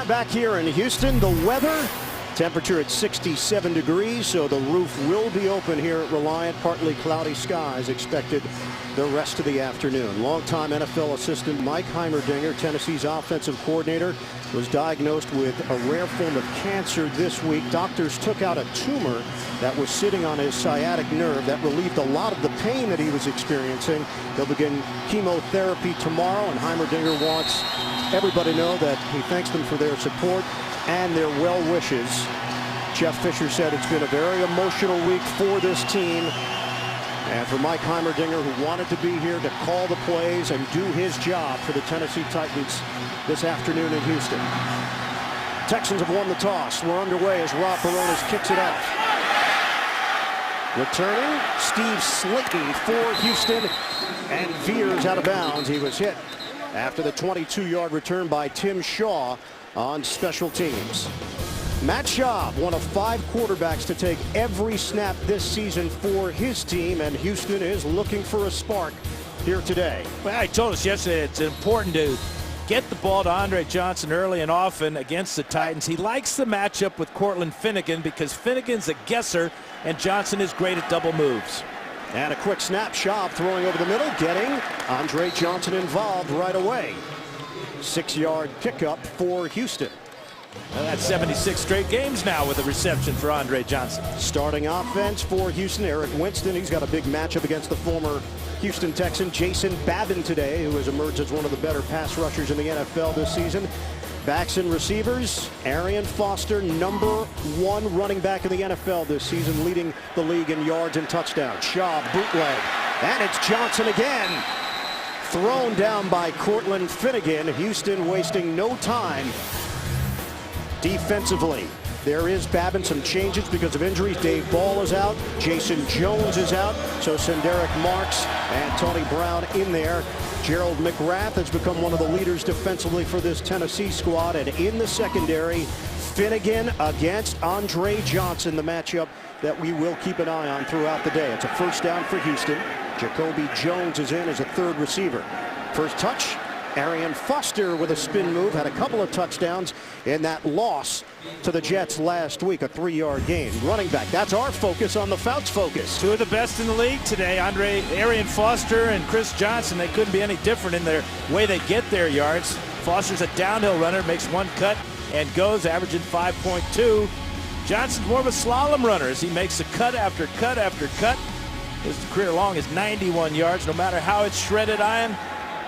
back here in Houston. The weather, temperature at 67 degrees, so the roof will be open here at Reliant. Partly cloudy skies expected the rest of the afternoon. Longtime NFL assistant Mike Heimerdinger, Tennessee's offensive coordinator, was diagnosed with a rare form of cancer this week. Doctors took out a tumor that was sitting on his sciatic nerve that relieved a lot of the pain that he was experiencing. He'll begin chemotherapy tomorrow, and Heimerdinger wants everybody to know that he thanks them for their support and their well wishes. Jeff Fisher said it's been a very emotional week for this team. And for Mike Heimerdinger, who wanted to be here to call the plays and do his job for the Tennessee Titans this afternoon in Houston. Texans have won the toss. We're underway as Rob Barones kicks it out. Returning, Steve Slayton for Houston, and veers out of bounds. He was hit after the 22-yard return by Tim Shaw on special teams. Matt Schaub, one of 5 quarterbacks to take every snap this season for his team, and Houston is looking for a spark here today. Well, I told us yesterday it's important to get the ball to Andre Johnson early and often against the Titans. He likes the matchup with Cortland Finnegan because Finnegan's a guesser and Johnson is great at double moves. And a quick snap, Schaub throwing over the middle, getting Andre Johnson involved right away. 6-yard pickup for Houston. Well, that's 76 straight games now with a reception for Andre Johnson. Starting offense for Houston, Eric Winston. He's got a big matchup against the former Houston Texan Jason Babin today, who has emerged as one of the better pass rushers in the NFL this season. Backs and receivers, Arian Foster, #1 running back in the NFL this season, leading the league in yards and touchdowns. Shaw bootleg, and it's Johnson again. Thrown down by Cortland Finnegan. Houston wasting no time defensively. There is Babin, some changes because of injuries. Dave Ball is out. Jason Jones is out. So Senderick Marks and Tony Brown in there. Gerald McGrath has become one of the leaders defensively for this Tennessee squad. And in the secondary, Finnegan against Andre Johnson, the matchup that we will keep an eye on throughout the day. It's a first down for Houston. Jacoby Jones is in as a 3rd receiver. First touch, Arian Foster with a spin move, had a couple of touchdowns in that loss to the Jets last week, a 3-yard gain. Running back, that's our focus on the Fouts Focus. 2 of the best in the league today, Arian Foster and Chris Johnson. They couldn't be any different in their way they get their yards. Foster's a downhill runner, makes 1 cut and goes, averaging 5.2. Johnson's more of a slalom runner as he makes a cut after cut after cut. His career long is 91 yards. No matter how it's shredded iron,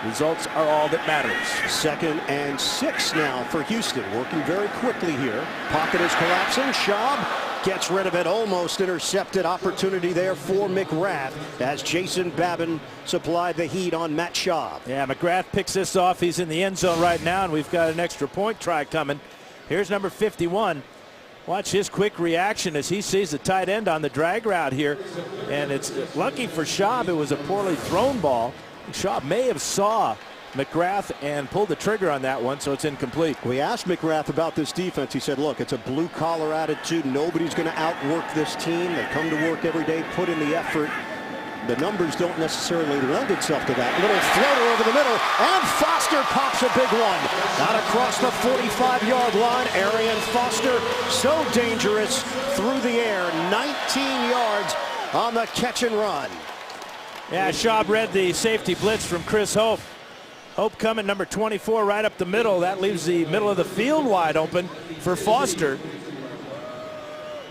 results are all that matters. 2nd and 6 now for Houston. Working very quickly here. Pocket is collapsing. Schaub gets rid of it. Almost intercepted. Opportunity there for McGrath as Jason Babin supplied the heat on Matt Schaub. Yeah, McGrath picks this off. He's in the end zone right now, and we've got an extra point try coming. Here's number 51. Watch his quick reaction as he sees the tight end on the drag route here. And it's lucky for Schaub, it was a poorly thrown ball. Schaub may have saw McGrath and pulled the trigger on that one, so it's incomplete. We asked McGrath about this defense. He said, look, it's a blue-collar attitude. Nobody's going to outwork this team. They come to work every day, put in the effort. The numbers don't necessarily lend itself to that. Little floater over the middle, and Foster pops a big one. Out across the 45-yard line, Arian Foster, so dangerous through the air, 19 yards on the catch and run. Yeah, Schaub read the safety blitz from Chris Hope. Hope coming, number 24, right up the middle. That leaves the middle of the field wide open for Foster.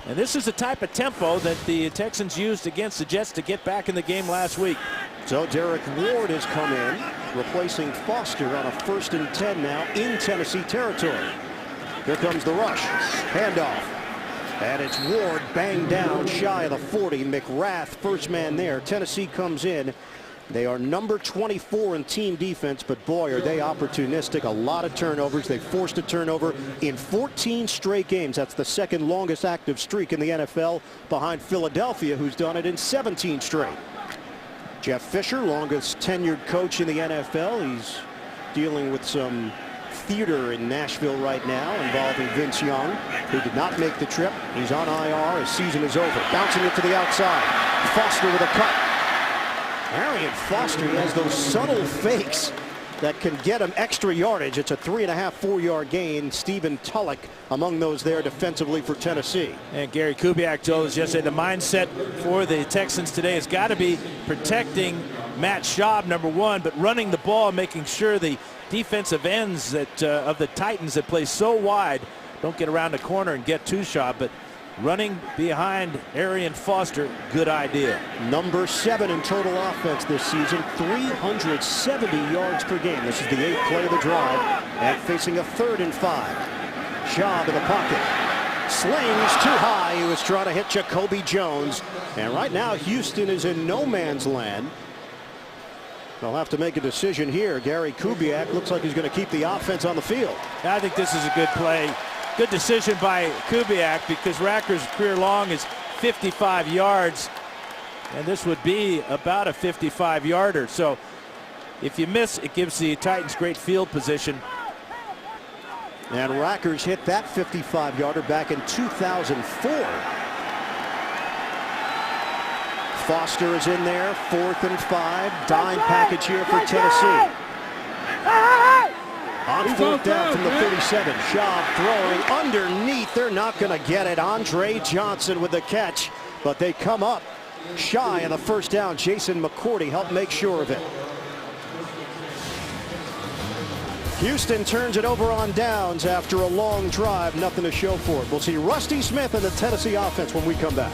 And this is the type of tempo that the Texans used against the Jets to get back in the game last week. So Derek Ward has come in, replacing Foster on a 1st and 10 now in Tennessee territory. Here comes the rush. Handoff. And it's Ward banged down shy of the 40. McGrath, first man there. Tennessee comes in. They are number 24 in team defense, but boy, are they opportunistic. A lot of turnovers. They forced a turnover in 14 straight games. That's the 2nd longest active streak in the NFL, behind Philadelphia, who's done it in 17 straight. Jeff Fisher, longest tenured coach in the NFL. He's dealing with some theater in Nashville right now involving Vince Young, who did not make the trip. He's on IR. His season is over. Bouncing it to the outside. Foster with a cut. Arian Foster, he has those subtle fakes that can get him extra yardage. It's a 3.5, 4-yard gain. Stephen Tulloch among those there defensively for Tennessee. And Gary Kubiak told us yesterday the mindset for the Texans today has got to be protecting Matt Schaub, number one, but running the ball, making sure the defensive ends that of the Titans that play so wide don't get around the corner and get to Schaub, but running behind Arian Foster, good idea. Number 7 in total offense this season, 370 yards per game. This is the 8th play of the drive, and facing a 3rd and 5. Schaub in the pocket. Slings too high. He was trying to hit Jacoby Jones. And right now, Houston is in no man's land. They'll have to make a decision here. Gary Kubiak looks like he's going to keep the offense on the field. I think this is a good play. Good decision by Kubiak, because Racker's career long is 55 yards, and this would be about a 55-yarder. So if you miss, it gives the Titans great field position. And Racker's hit that 55-yarder back in 2004. Foster is in there, 4th and 5. Dime package here for Tennessee. On 4th down from the 37. Schaub throwing underneath. They're not going to get it. Andre Johnson with the catch, but they come up shy of the first down. Jason McCourty helped make sure of it. Houston turns it over on downs after a long drive. Nothing to show for it. We'll see Rusty Smith and the Tennessee offense when we come back.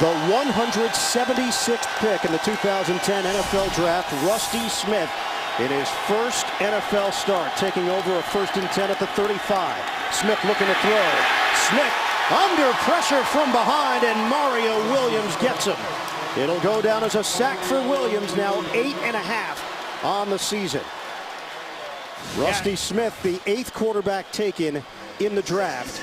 The 176th pick in the 2010 NFL Draft, Rusty Smith in his first NFL start, taking over a 1st and 10 at the 35. Smith looking to throw. Smith under pressure from behind, and Mario Williams gets him. It'll go down as a sack for Williams, now 8.5 on the season. Rusty Smith, the 8th quarterback taken in the draft.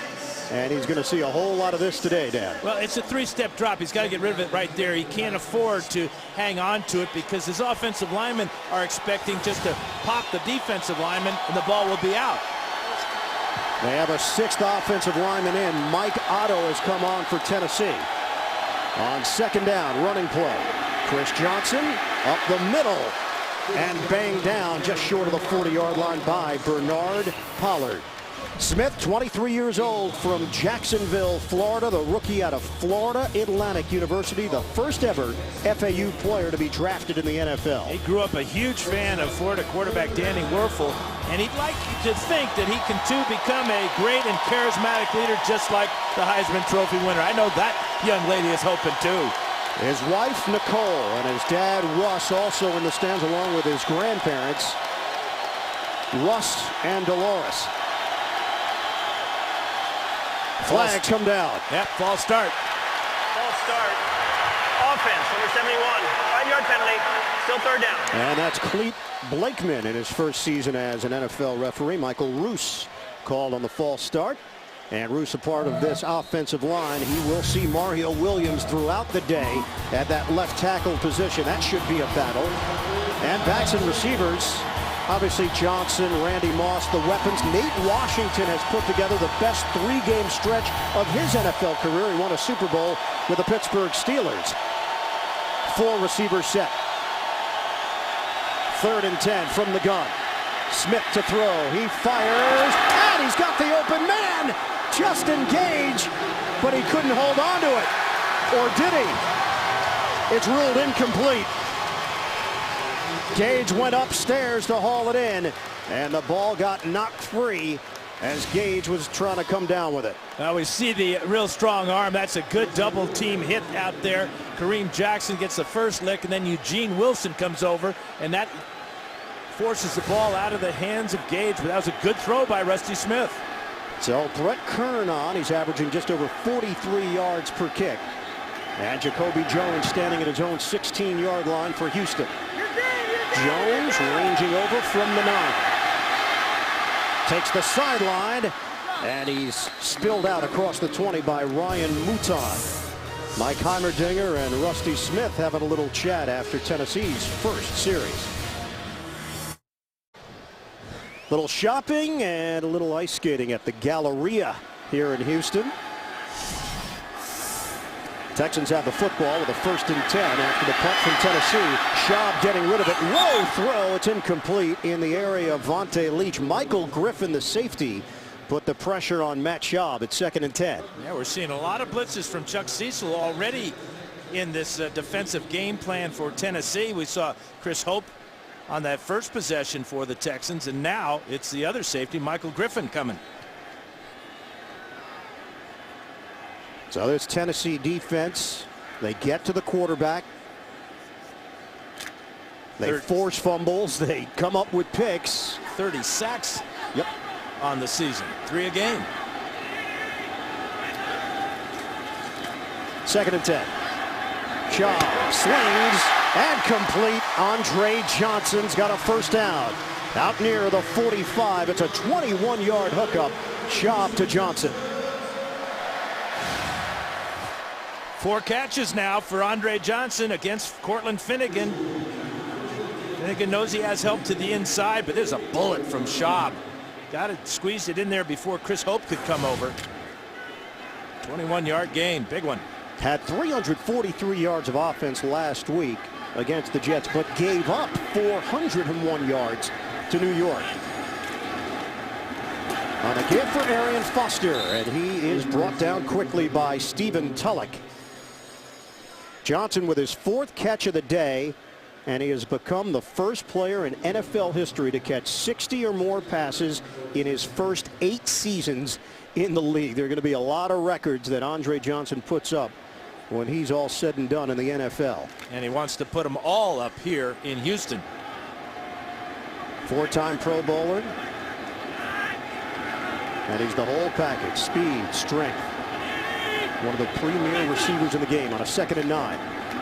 And he's going to see a whole lot of this today, Dan. Well, it's a 3-step drop. He's got to get rid of it right there. He can't afford to hang on to it, because his offensive linemen are expecting just to pop the defensive lineman, and the ball will be out. They have a 6th offensive lineman in. Mike Otto has come on for Tennessee. On 2nd down, running play. Chris Johnson up the middle and banged down just short of the 40-yard line by Bernard Pollard. Smith, 23 years old, from Jacksonville, Florida, the rookie out of Florida Atlantic University, the first ever FAU player to be drafted in the NFL. He grew up a huge fan of Florida quarterback Danny Werfel, and he'd like to think that he can too become a great and charismatic leader, just like the Heisman Trophy winner. I know that young lady is hoping too. His wife Nicole and his dad Russ also in the stands, along with his grandparents Russ and Dolores. Flags come down. Yep, false start. False start. Offense, number 71. 5-yard penalty. Still 3rd down. And that's Cleet Blakeman in his first season as an NFL referee. Michael Roos called on the false start. And Roos, a part of this offensive line. He will see Mario Williams throughout the day at that left tackle position. That should be a battle. And backs and receivers. Obviously Johnson, Randy Moss, the weapons. Nate Washington has put together the best 3-game stretch of his NFL career. He won a Super Bowl with the Pittsburgh Steelers. 4 receivers set. 3rd and 10 from the gun. Smith to throw. He fires, and he's got the open man. Justin Gage, but he couldn't hold on to it. Or did he? It's ruled incomplete. Gage went upstairs to haul it in, and the ball got knocked free as Gage was trying to come down with it. Well, we see the real strong arm. That's a good double team hit out there. Kareem Jackson gets the first lick, and then Eugene Wilson comes over, and that forces the ball out of the hands of Gage. But that was a good throw by Rusty Smith. So Brett Kern on. He's averaging just over 43 yards per kick. And Jacoby Jones standing at his own 16-yard line for Houston. Jones ranging over from the 9. Takes the sideline, and he's spilled out across the 20 by Ryan Mouton. Mike Heimerdinger and Rusty Smith having a little chat after Tennessee's first series. Little shopping and a little ice skating at the Galleria here in Houston. Texans have the football with a 1st and 10 after the punt from Tennessee. Schaub getting rid of it. Low throw. It's incomplete in the area of Vontae Leach. Michael Griffin, the safety, put the pressure on Matt Schaub at 2nd and 10. Yeah, we're seeing a lot of blitzes from Chuck Cecil already in this defensive game plan for Tennessee. We saw Chris Hope on that first possession for the Texans, and now it's the other safety, Michael Griffin, coming. So there's Tennessee defense. They get to the quarterback. They force fumbles. They come up with picks. 30 sacks Yep. on the season. 3 a game. 2nd and 10. Schaub slings and complete. Andre Johnson's got a 1st down. Out near the 45. It's a 21-yard hookup. Schaub to Johnson. 4 catches now for Andre Johnson against Cortland Finnegan. Finnegan knows he has help to the inside, but there's a bullet from Schaub. Got it, squeezed it in there before Chris Hope could come over. 21-yard gain, big one. Had 343 yards of offense last week against the Jets, but gave up 401 yards to New York. On a give for Arian Foster, and he is brought down quickly by Stephen Tulloch. Johnson with his 4th catch of the day, and he has become the first player in NFL history to catch 60 or more passes in his first 8 seasons in the league. There are going to be a lot of records that Andre Johnson puts up when he's all said and done in the NFL. And he wants to put them all up here in Houston. 4-time Pro Bowler. And he's the whole package. Speed, strength. One of the premier receivers in the game on a 2nd and 9.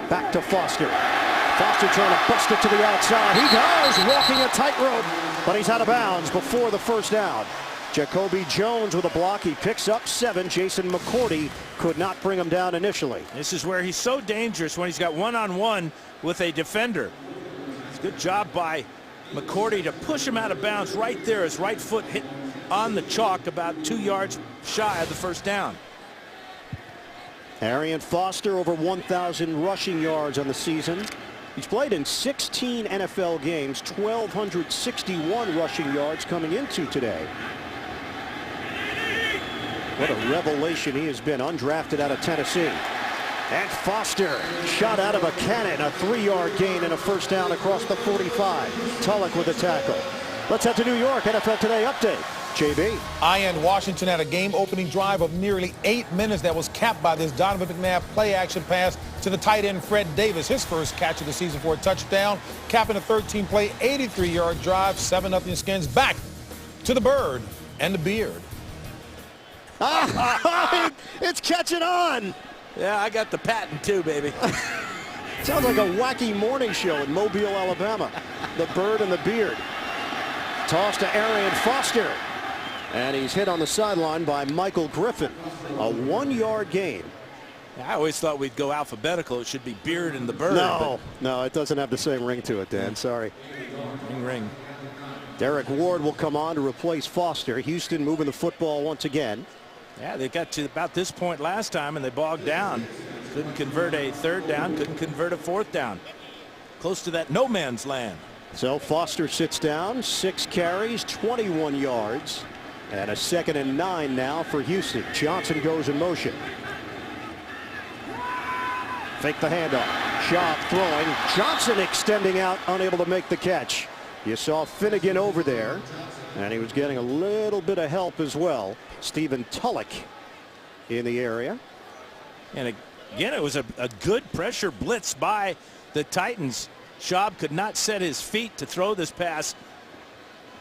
Back to Foster. Foster trying to bust it to the outside. He does, walking a tightrope, but he's out of bounds before the 1st down. Jacoby Jones with a block. He picks up 7. Jason McCourty could not bring him down initially. This is where he's so dangerous, when he's got one-on-one with a defender. It's a good job by McCourty to push him out of bounds right there. His right foot hit on the chalk, about 2 yards shy of the 1st down. Arian Foster over 1,000 rushing yards on the season. He's played in 16 NFL games, 1,261 rushing yards coming into today. What a revelation he has been, undrafted out of Tennessee. And Foster shot out of a cannon, a 3-yard gain and a 1st down across the 45. Tulloch with a tackle. Let's head to New York. NFL Today update. JB. And Washington had a game-opening drive of nearly 8 minutes that was capped by this Donovan McNabb play-action pass to the tight end Fred Davis, his first catch of the season for a touchdown, capping a 13-play, 83-yard drive. 7-0 Skins. Back to the bird and the beard. It's catching on. Yeah, I got the patent too, baby. Sounds like a wacky morning show in Mobile, Alabama. The bird and the beard. Toss to Arian Foster. And he's hit on the sideline by Michael Griffin. A 1-yard gain. I always thought we'd go alphabetical. It should be beard and the bird. No, it doesn't have the same ring to it, Dan. Sorry. Ring. Derek Ward will come on to replace Foster. Houston moving the football once again. Yeah, they got to about this point last time and they bogged down. Couldn't convert a 3rd down, couldn't convert a 4th down. Close to that no man's land. So Foster sits down, 6 carries, 21 yards, and a 2nd and 9 now for Houston. Johnson goes in motion. Fake the handoff. Schaub throwing. Johnson extending out, unable to make the catch. You saw Finnegan over there, and he was getting a little bit of help as well. Stephen Tulloch in the area. And again, it was a good pressure blitz by the Titans. Schaub could not set his feet to throw this pass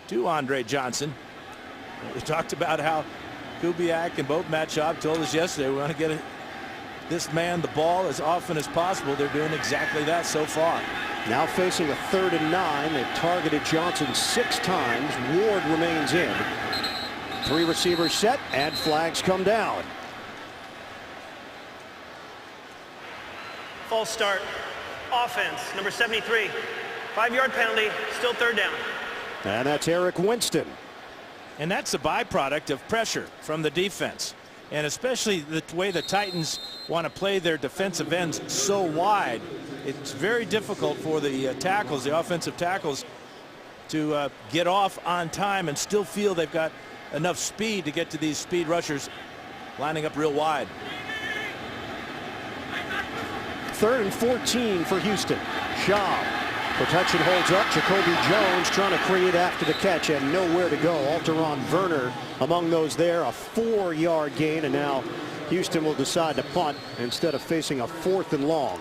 to Andre Johnson. We talked about how Kubiak and both Matt Schaub told us yesterday we want to get this man the ball as often as possible. They're doing exactly that so far. Now facing a 3rd and 9. They've targeted Johnson 6 times. Ward remains in. 3 receivers set, and flags come down. False start. Offense, number 73. 5-yard penalty, still 3rd down. And that's Eric Winston. And that's a byproduct of pressure from the defense. And especially the way the Titans want to play their defensive ends so wide, it's very difficult for the tackles, the offensive tackles, to get off on time and still feel they've got enough speed to get to these speed rushers lining up real wide. 3rd and 14 for Houston. Shaw. Protection holds up. Jacoby Jones trying to create after the catch and nowhere to go. Alteron Werner among those there. A 4-yard gain, and now Houston will decide to punt instead of facing a 4th and long.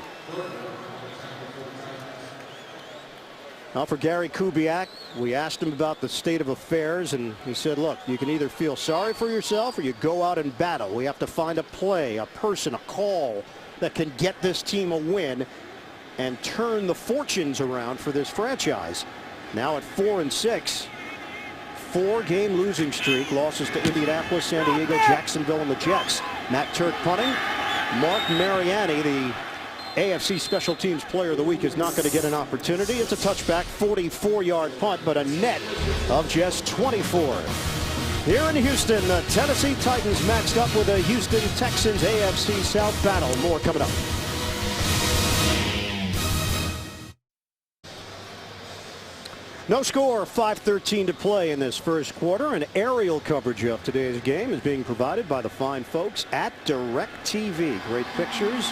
Now for Gary Kubiak, we asked him about the state of affairs, and he said, look, you can either feel sorry for yourself or you go out and battle. We have to find a play, a person, a call that can get this team a win and turn the fortunes around for this franchise. Now at 4-6, 4-game losing streak. Losses to Indianapolis, San Diego, Jacksonville, and the Jets. Matt Turk punting. Mark Mariani, the AFC Special Teams Player of the Week, is not going to get an opportunity. It's a touchback, 44-yard punt, but a net of just 24. Here in Houston, the Tennessee Titans matched up with the Houston Texans AFC South battle. More coming up. No score, 5:13 to play in this first quarter. An aerial coverage of today's game is being provided by the fine folks at DirecTV. Great pictures.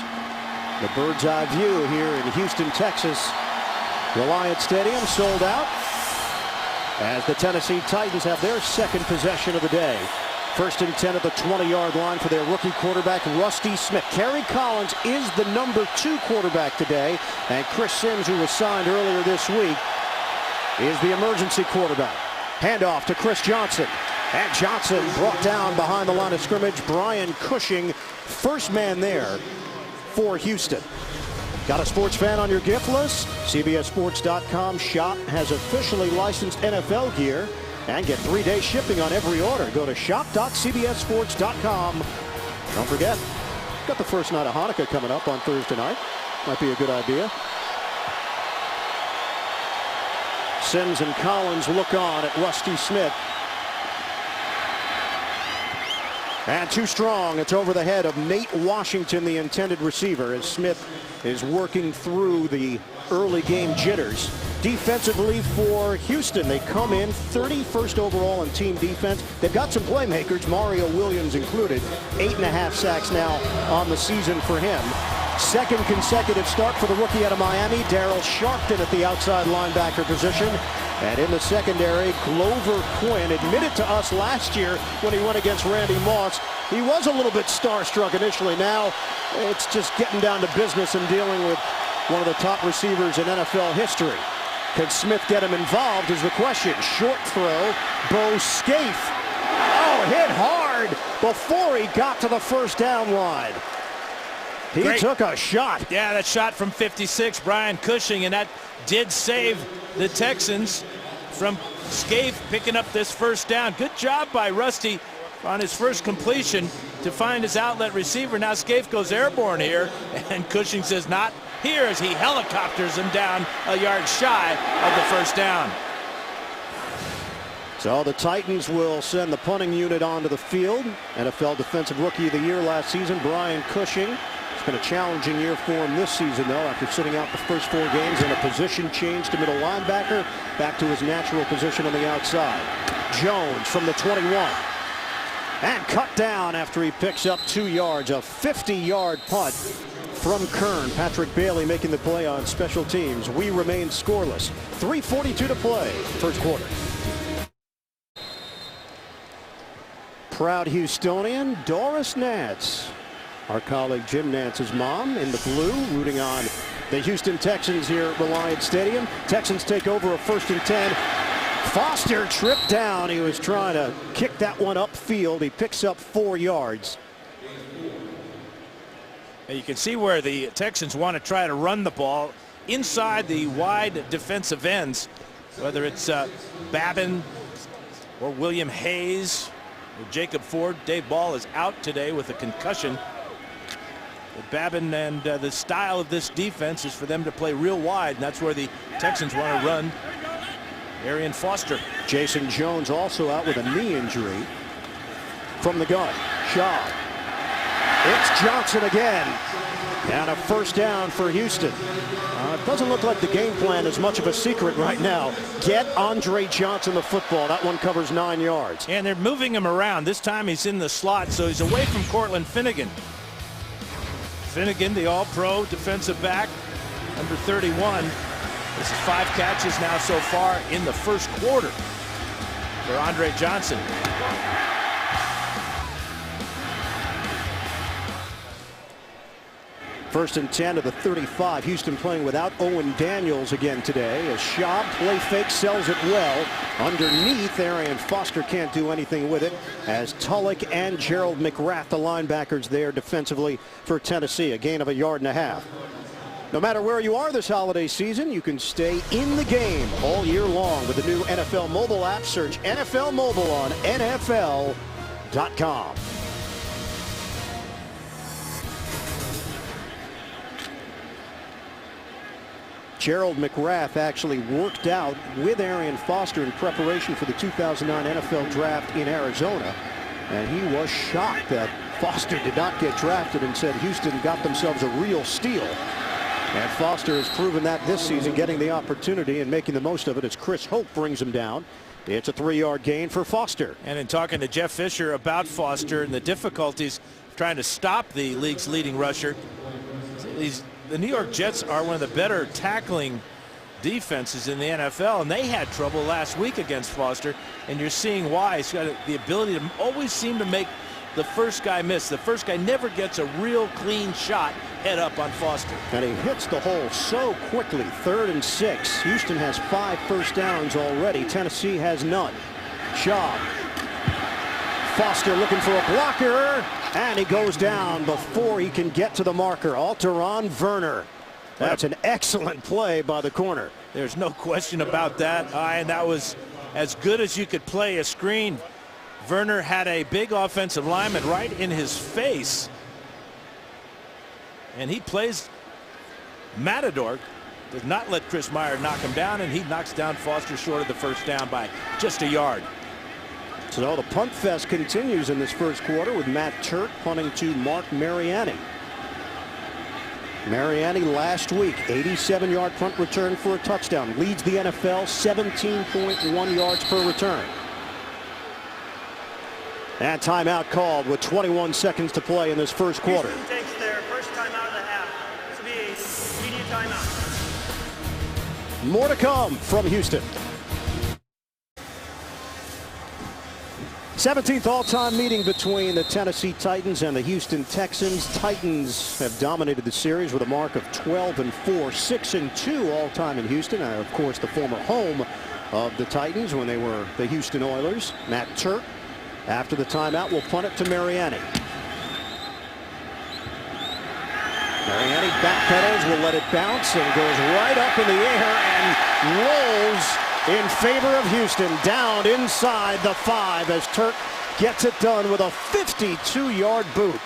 The bird's eye view here in Houston, Texas. Reliant Stadium sold out as the Tennessee Titans have their second possession of the day. 1st and 10 at the 20-yard line for their rookie quarterback, Rusty Smith. Kerry Collins is the number 2 quarterback today, and Chris Sims, who was signed earlier this week, is the emergency quarterback. Handoff to Chris Johnson. And Johnson brought down behind the line of scrimmage. Brian Cushing, first man there for Houston. Got a sports fan on your gift list? CBSSports.com shop has officially licensed NFL gear and get 3-day shipping on every order. Go to shop.cbssports.com. Don't forget, got the first night of Hanukkah coming up on Thursday night. Might be a good idea. Sims and Collins look on at Rusty Smith. And too strong. It's over the head of Nate Washington, the intended receiver, as Smith is working through the early game jitters. Defensively for Houston, they come in 31st overall in team defense. They've got some playmakers, Mario Williams included. 8.5 sacks now on the season for him. Second consecutive start for the rookie out of Miami, Daryl Sharpton at the outside linebacker position. And in the secondary, Glover Quinn admitted to us last year when he went against Randy Moss, he was a little bit starstruck initially. Now it's just getting down to business and dealing with one of the top receivers in NFL history. Can Smith get him involved is the question. Short throw, Bo Scaife. Oh, hit hard before he got to the first down line. He took a shot. Yeah, that shot from 56, Brian Cushing, and that did save the Texans from Scaife picking up this first down. Good job by Rusty on his first completion to find his outlet receiver. Now Scaife goes airborne here, and Cushing says not here as he helicopters him down a yard shy of the first down. So the Titans will send the punting unit onto the field. NFL Defensive Rookie of the Year last season, Brian Cushing. It's been a challenging year for him this season, though, after sitting out the first 4 games in a position change to middle linebacker, back to his natural position on the outside. Jones from the 21. And cut down after he picks up 2 yards. A 50-yard punt from Kern. Patrick Bailey making the play on special teams. We remain scoreless. 3:42 to play, first quarter. Proud Houstonian, Doris Nance. Our colleague Jim Nance's mom in the blue, rooting on the Houston Texans here at Reliant Stadium. Texans take over a 1st and 10. Foster tripped down. He was trying to kick that one upfield. He picks up 4 yards. And you can see where the Texans want to try to run the ball inside the wide defensive ends, whether it's Babin or William Hayes or Jacob Ford. Dave Ball is out today with a concussion. But Babin and the style of this defense is for them to play real wide, and that's where the Texans want to run. Arian Foster. Jason Jones also out with a knee injury. From the gun, Shaw It's Johnson again. And a first down for Houston. It doesn't look like the game plan is much of a secret right now. Get Andre Johnson the football. That one covers 9 yards. And they're moving him around. This time he's in the slot, so he's away from Cortland Finnegan. Finnegan, the all-pro defensive back, number 31. This is 5 catches now so far in the first quarter for Andre Johnson. First and 10 to the 35. Houston playing without Owen Daniels again today. As Schaub play fake, sells it well. Underneath, Arian Foster can't do anything with it. As Tulloch and Gerald McGrath, the linebackers there defensively for Tennessee. A gain of 1.5 yards. No matter where you are this holiday season, you can stay in the game all year long with the new NFL mobile app. Search NFL Mobile on NFL.com. Gerald McGrath actually worked out with Arian Foster in preparation for the 2009 NFL draft in Arizona. And he was shocked that Foster did not get drafted and said Houston got themselves a real steal. And Foster has proven that this season, getting the opportunity and making the most of it as Chris Hope brings him down. It's a 3-yard gain for Foster. And in talking to Jeff Fisher about Foster and the difficulties trying to stop the league's leading rusher, the New York Jets are one of the better tackling defenses in the NFL, and they had trouble last week against Foster, and you're seeing why. He's got the ability to always seem to make the first guy miss. The first guy never gets a real clean shot head up on Foster. And he hits the hole so quickly. 3rd and 6. Houston has 5 first downs already. Tennessee has none. Schaub. Foster looking for a blocker, and he goes down before he can get to the marker. Alteron Werner. That's an excellent play by the corner. There's no question about that. And that was as good as you could play a screen. Werner had a big offensive lineman right in his face. And he plays Matador. Does not let Chris Meyer knock him down, and he knocks down Foster short of the first down by just 1 yard. So the punt fest continues in this first quarter with Matt Turk punting to Mark Mariani. Mariani last week, 87-yard punt return for a touchdown. Leads the NFL, 17.1 yards per return. And timeout called with 21 seconds to play in this first quarter. Houston takes their first timeout of the half. This will be a media timeout. More to come from Houston. 17th all-time meeting between the Tennessee Titans and the Houston Texans. Titans have dominated the series with a mark of 12-4, 6-2 all-time in Houston. Of course, the former home of the Titans when they were the Houston Oilers. Matt Turk, after the timeout, will punt it to Mariani. Mariani backpedals, will let it bounce, and goes right up in the air and rolls in favor of Houston, down inside the 5 as Turk gets it done with a 52-yard boot.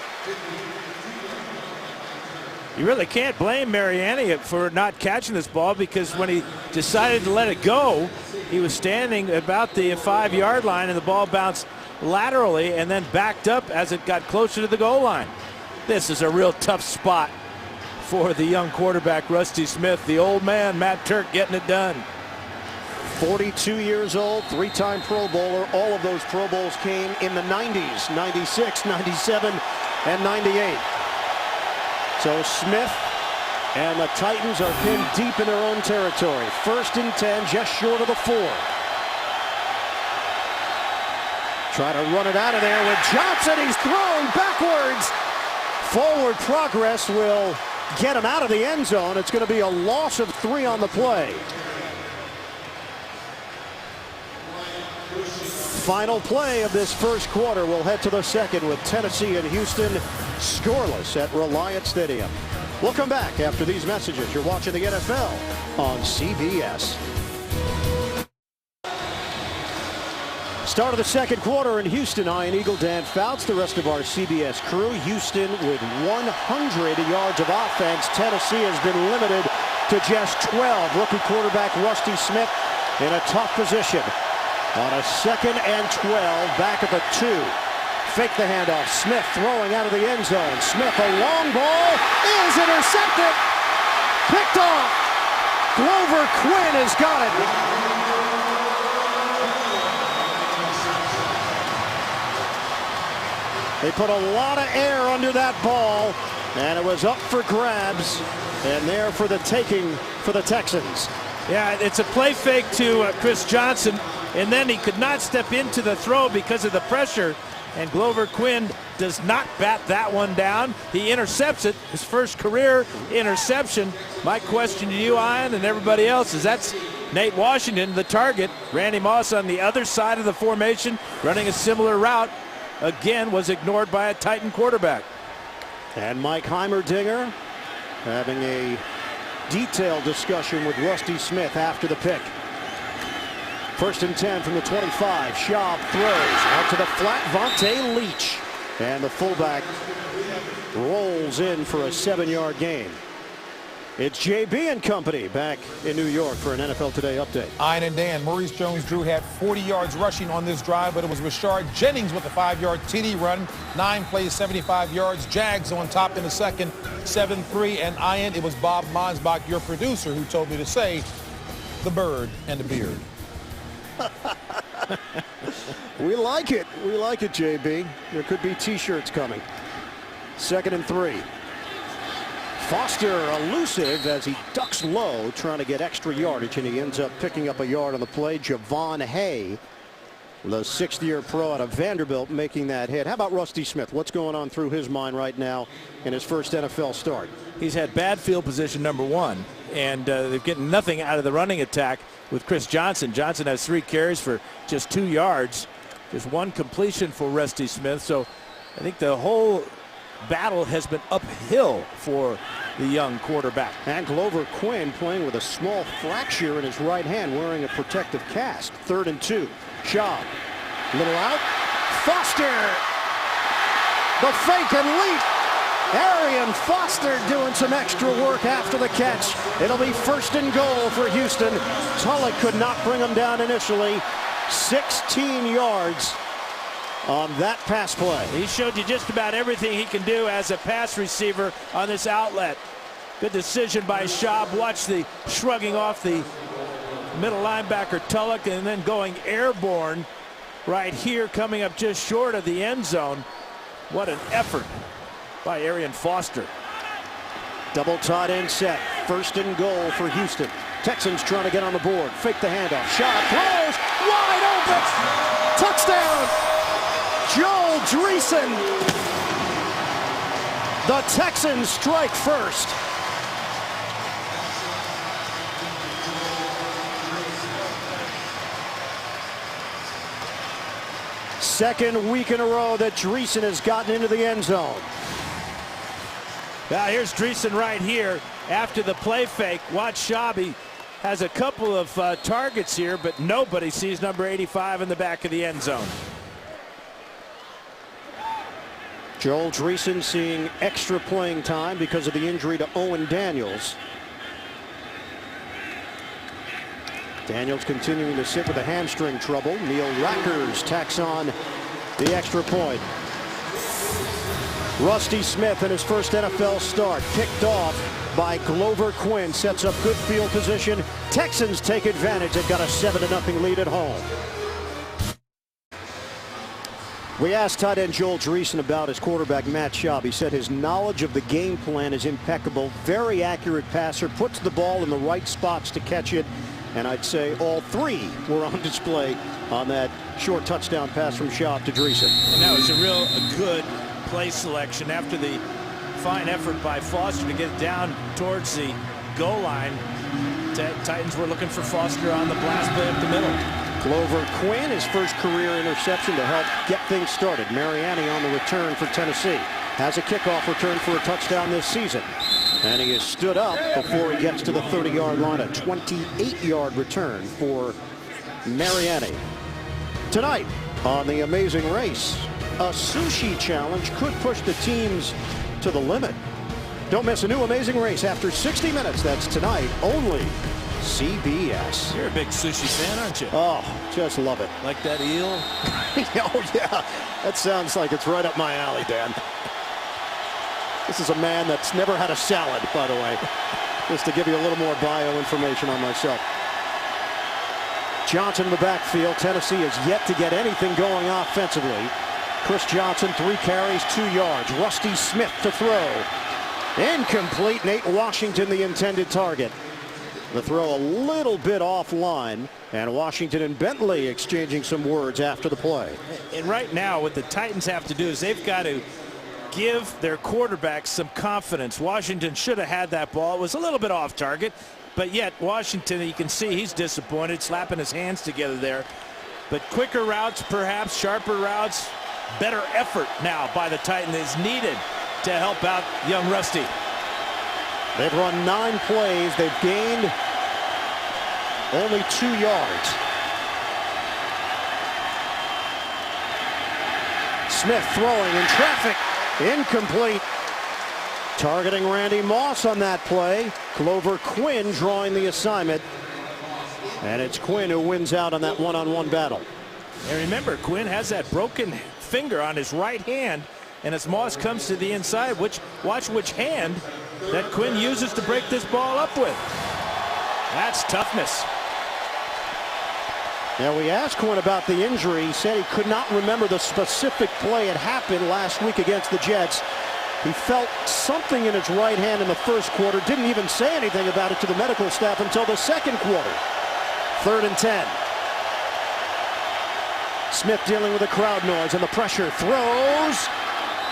You really can't blame Mariani for not catching this ball, because when he decided to let it go, he was standing about the 5-yard line and the ball bounced laterally and then backed up as it got closer to the goal line. This is a real tough spot for the young quarterback, Rusty Smith. The old man, Matt Turk, getting it done. 42 years old, 3-time Pro Bowler. All of those Pro Bowls came in the 90s, 96, 97, and 98. So Smith and the Titans are pinned deep in their own territory. 1st and 10, just short of the 4. Try to run it out of there with Johnson. He's thrown backwards. Forward progress will get him out of the end zone. It's going to be a loss of 3 on the play. Final play of this first quarter. We'll head to the second with Tennessee and Houston scoreless at Reliant Stadium. We'll come back after these messages. You're watching the NFL on CBS. Start of the second quarter in Houston. Ian Eagle, Dan Fouts, the rest of our CBS crew. Houston with 100 yards of offense. Tennessee has been limited to just 12. Rookie quarterback Rusty Smith in a tough position on a 2nd and 12 back at the 2. fake the handoff. Smith throwing out of the end zone. Smith, a long ball, is intercepted. Picked off. Glover Quinn has got it. They put a lot of air under that ball, and it was up for grabs, and there for the taking for the Texans. Yeah, it's a play fake to Chris Johnson, and then he could not step into the throw because of the pressure, and Glover Quinn does not bat that one down. He intercepts it, his first career interception. My question to you, Ian, and everybody else is that's Nate Washington, the target. Randy Moss on the other side of the formation, running a similar route. Again, was ignored by a Titan quarterback. And Mike Heimerdinger having a detailed discussion with Rusty Smith after the pick. 1st and 10 from the 25. Schaub throws out to the flat. Vontae Leach. And the fullback rolls in for a 7-yard gain. It's JB and company back in New York for an NFL Today update. Ian and Dan, Maurice Jones-Drew had 40 yards rushing on this drive, but it was Rashard Jennings with a 5-yard TD run. 9 plays, 75 yards. Jags on top in the second, 7-3. And Ian, it was Bob Monsbach, your producer, who told me to say the bird and the beard. We like it. We like it, JB. There could be T-shirts coming. 2nd and 3. Foster elusive as he ducks low, trying to get extra yardage, and he ends up picking up a yard on the play. Javon Hay, the 6th-year pro out of Vanderbilt, making that hit. How about Rusty Smith? What's going on through his mind right now in his first NFL start? He's had bad field position, number one, and they're getting nothing out of the running attack with Chris Johnson. Johnson has 3 carries for just 2 yards. Just 1 completion for Rusty Smith. So I think the whole battle has been uphill for the young quarterback. And Glover Quinn playing with a small fracture in his right hand, wearing a protective cast. 3rd and 2. Schaub, little out. Foster, the fake and leap. Arian Foster doing some extra work after the catch. It'll be 1st and goal for Houston. Tulloch could not bring him down initially. 16 yards on that pass play. He showed you just about everything he can do as a pass receiver on this outlet. Good decision by Schaub. Watch the shrugging off the middle linebacker Tulloch, and then going airborne right here, coming up just short of the end zone. What an effort by Arian Foster. Double tight end set. 1st and goal for Houston. Texans trying to get on the board. Fake the handoff. Schaub throws. Wide open. Touchdown. Joel Dreesen. The Texans strike first. Second week in a row that Dreesen has gotten into the end zone. Now here's Dreesen right here after the play fake. Watch Schaub. He has a couple of targets here, but nobody sees number 85 in the back of the end zone. Joel Dreesen seeing extra playing time because of the injury to Owen Daniels. Daniels continuing to sit with a hamstring trouble. Neil Rackers tacks on the extra point. Rusty Smith in his first NFL start, picked off by Glover Quinn, sets up good field position. Texans take advantage. They've got a 7-0 lead at home. We asked tight end Joel Dreesen about his quarterback Matt Schaub. He said his knowledge of the game plan is impeccable. Very accurate passer, puts the ball in the right spots to catch it. And I'd say all 3 were on display on that short touchdown pass from Schaub to Dreesen. And that was a good play selection after the fine effort by Foster to get it down towards the goal line. Titans were looking for Foster on the blast play up the middle. Glover Quinn, his first career interception to help get things started. Mariani on the return for Tennessee. Has a kickoff return for a touchdown this season. And he is stood up before he gets to the 30-yard line. A 28-yard return for Mariani. Tonight on The Amazing Race, a sushi challenge could push the teams to the limit. Don't miss a new Amazing Race after 60 minutes. That's tonight only CBS. You're a big sushi fan, aren't you? Oh, just love it. Like that eel? Oh, yeah. That sounds like it's right up my alley, Dan. This is a man that's never had a salad, by the way. Just to give you a little more bio information on myself. Johnson in the backfield. Tennessee has yet to get anything going offensively. Chris Johnson, 3 carries, 2 yards. Rusty Smith to throw. Incomplete. Nate Washington, the intended target. The throw a little bit offline, and Washington and Bentley exchanging some words after the play. And right now, what the Titans have to do is they've got to give their quarterbacks some confidence. Washington should have had that ball. It was a little bit off target, but yet Washington, you can see he's disappointed, slapping his hands together there. But quicker routes, perhaps sharper routes, better effort now by the Titans is needed to help out young Rusty. They've run 9 plays. They've gained only 2 yards. Smith throwing in traffic. Incomplete. Targeting Randy Moss on that play. Clover Quinn drawing the assignment. And it's Quinn who wins out on that one-on-one battle. And remember, Quinn has that broken finger on his right hand. And as Moss comes to the inside, watch which hand that Quinn uses to break this ball up with. That's toughness. Now, we asked Quinn about the injury. He said he could not remember the specific play that happened last week against the Jets. He felt something in his right hand in the first quarter. Didn't even say anything about it to the medical staff until the second quarter. 3rd and 10. Smith dealing with the crowd noise and the pressure. Throws.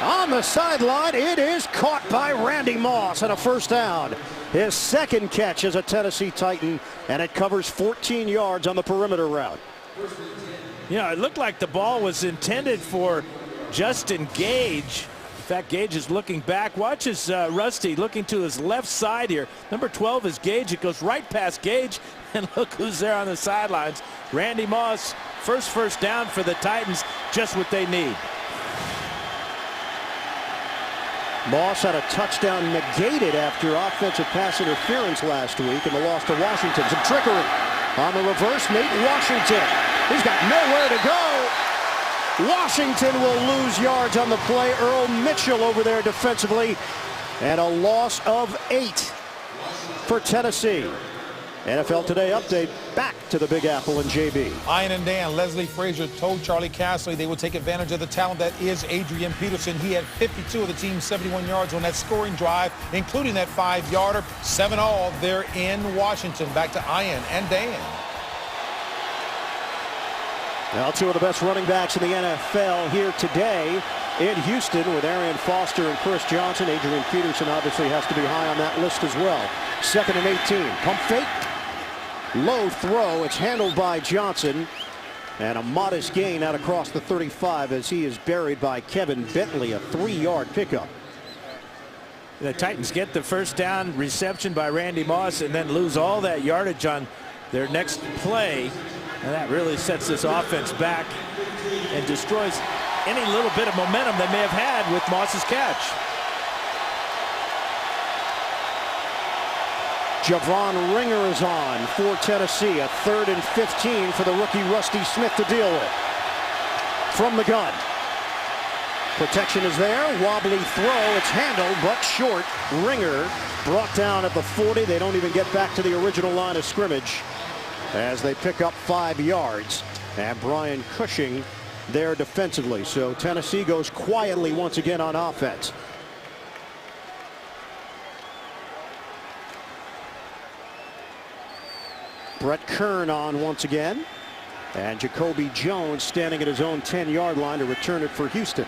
On the sideline, it is caught by Randy Moss and a first down. His second catch as a Tennessee Titan, and it covers 14 yards on the perimeter route. Yeah, it looked like the ball was intended for Justin Gage. In fact, Gage is looking back. Watch as Rusty looking to his left side here. Number 12 is Gage. It goes right past Gage, and look who's there on the sidelines. Randy Moss, first down for the Titans, just what they need. Moss had a touchdown negated after offensive pass interference last week in the loss to Washington. Some trickery on the reverse. Nate Washington. He's got nowhere to go. Washington will lose yards on the play. Earl Mitchell over there defensively. And a loss of 8 for Tennessee. NFL Today update back to the Big Apple and JB. Ian and Dan, Leslie Frazier told Charlie Casserly they would take advantage of the talent that is Adrian Peterson. He had 52 of the team's 71 yards on that scoring drive, including that 5-yarder. 7-all there in Washington. Back to Ian and Dan. Now, 2 of the best running backs in the NFL here today in Houston with Arian Foster and Chris Johnson. Adrian Peterson obviously has to be high on that list as well. 2nd and 18. Pump fake. Low throw. It's handled by Johnson. And a modest gain out across the 35 as he is buried by Kevin Bentley. A 3-yard pickup. The Titans get the first down reception by Randy Moss and then lose all that yardage on their next play. And that really sets this offense back and destroys any little bit of momentum they may have had with Moss's catch. Javon Ringer is on for Tennessee. A 3rd and 15 for the rookie Rusty Smith to deal with. From the gun. Protection is there. Wobbly throw. It's handled but short. Ringer brought down at the 40. They don't even get back to the original line of scrimmage as they pick up 5 yards. And Brian Cushing there defensively. So Tennessee goes quietly once again on offense. Brett Kern on once again. And Jacoby Jones standing at his own 10-yard line to return it for Houston.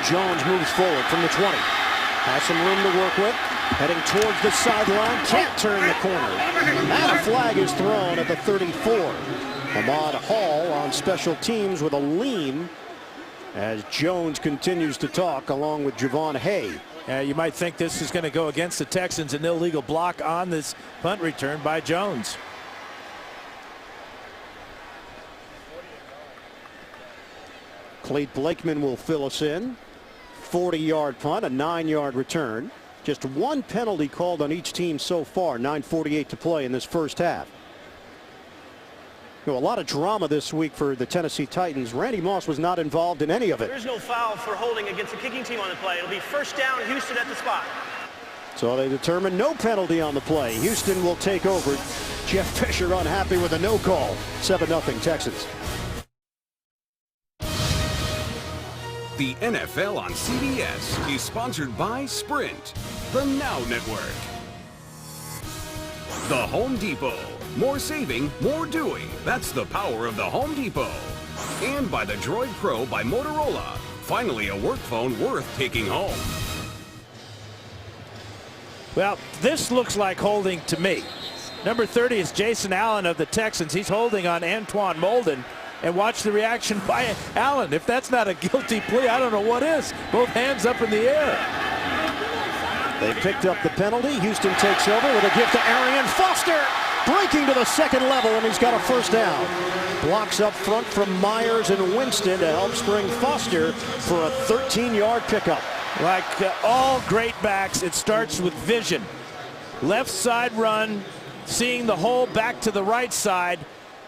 Jones moves forward from the 20. Has some room to work with. Heading towards the sideline. Can't turn the corner. And a flag is thrown at the 34. Ahmad Hall on special teams with a lean as Jones continues to talk along with Javon Hay. You might think this is going to go against the Texans, an illegal block on this punt return by Jones. Clete Blakeman will fill us in. 40-yard punt, a 9-yard return. Just one penalty called on each team so far. 9:48 to play in this first half. A lot of drama this week for the Tennessee Titans. Randy Moss was not involved in any of it. There's no foul for holding against the kicking team on the play. It'll be first down, Houston at the spot. So they determined no penalty on the play. Houston will take over. Jeff Fisher unhappy with a no call. 7-0 Texans. The NFL on CBS is sponsored by Sprint, the Now Network. The Home Depot. More saving, more doing. That's the power of the Home Depot. And by the Droid Pro by Motorola. Finally, a work phone worth taking home. Well, this looks like holding to me. Number 30 is Jason Allen of the Texans. He's holding on Antoine Molden. And watch the reaction by Allen. If that's not a guilty plea, I don't know what is. Both hands up in the air. They picked up the penalty. Houston takes over with a gift to Arian Foster. Breaking to the second level, and he's got a first down. Blocks up front from Myers and Winston to help spring Foster for a 13-yard pickup. Like all great backs, it starts with vision. Left side run, seeing the hole back to the right side,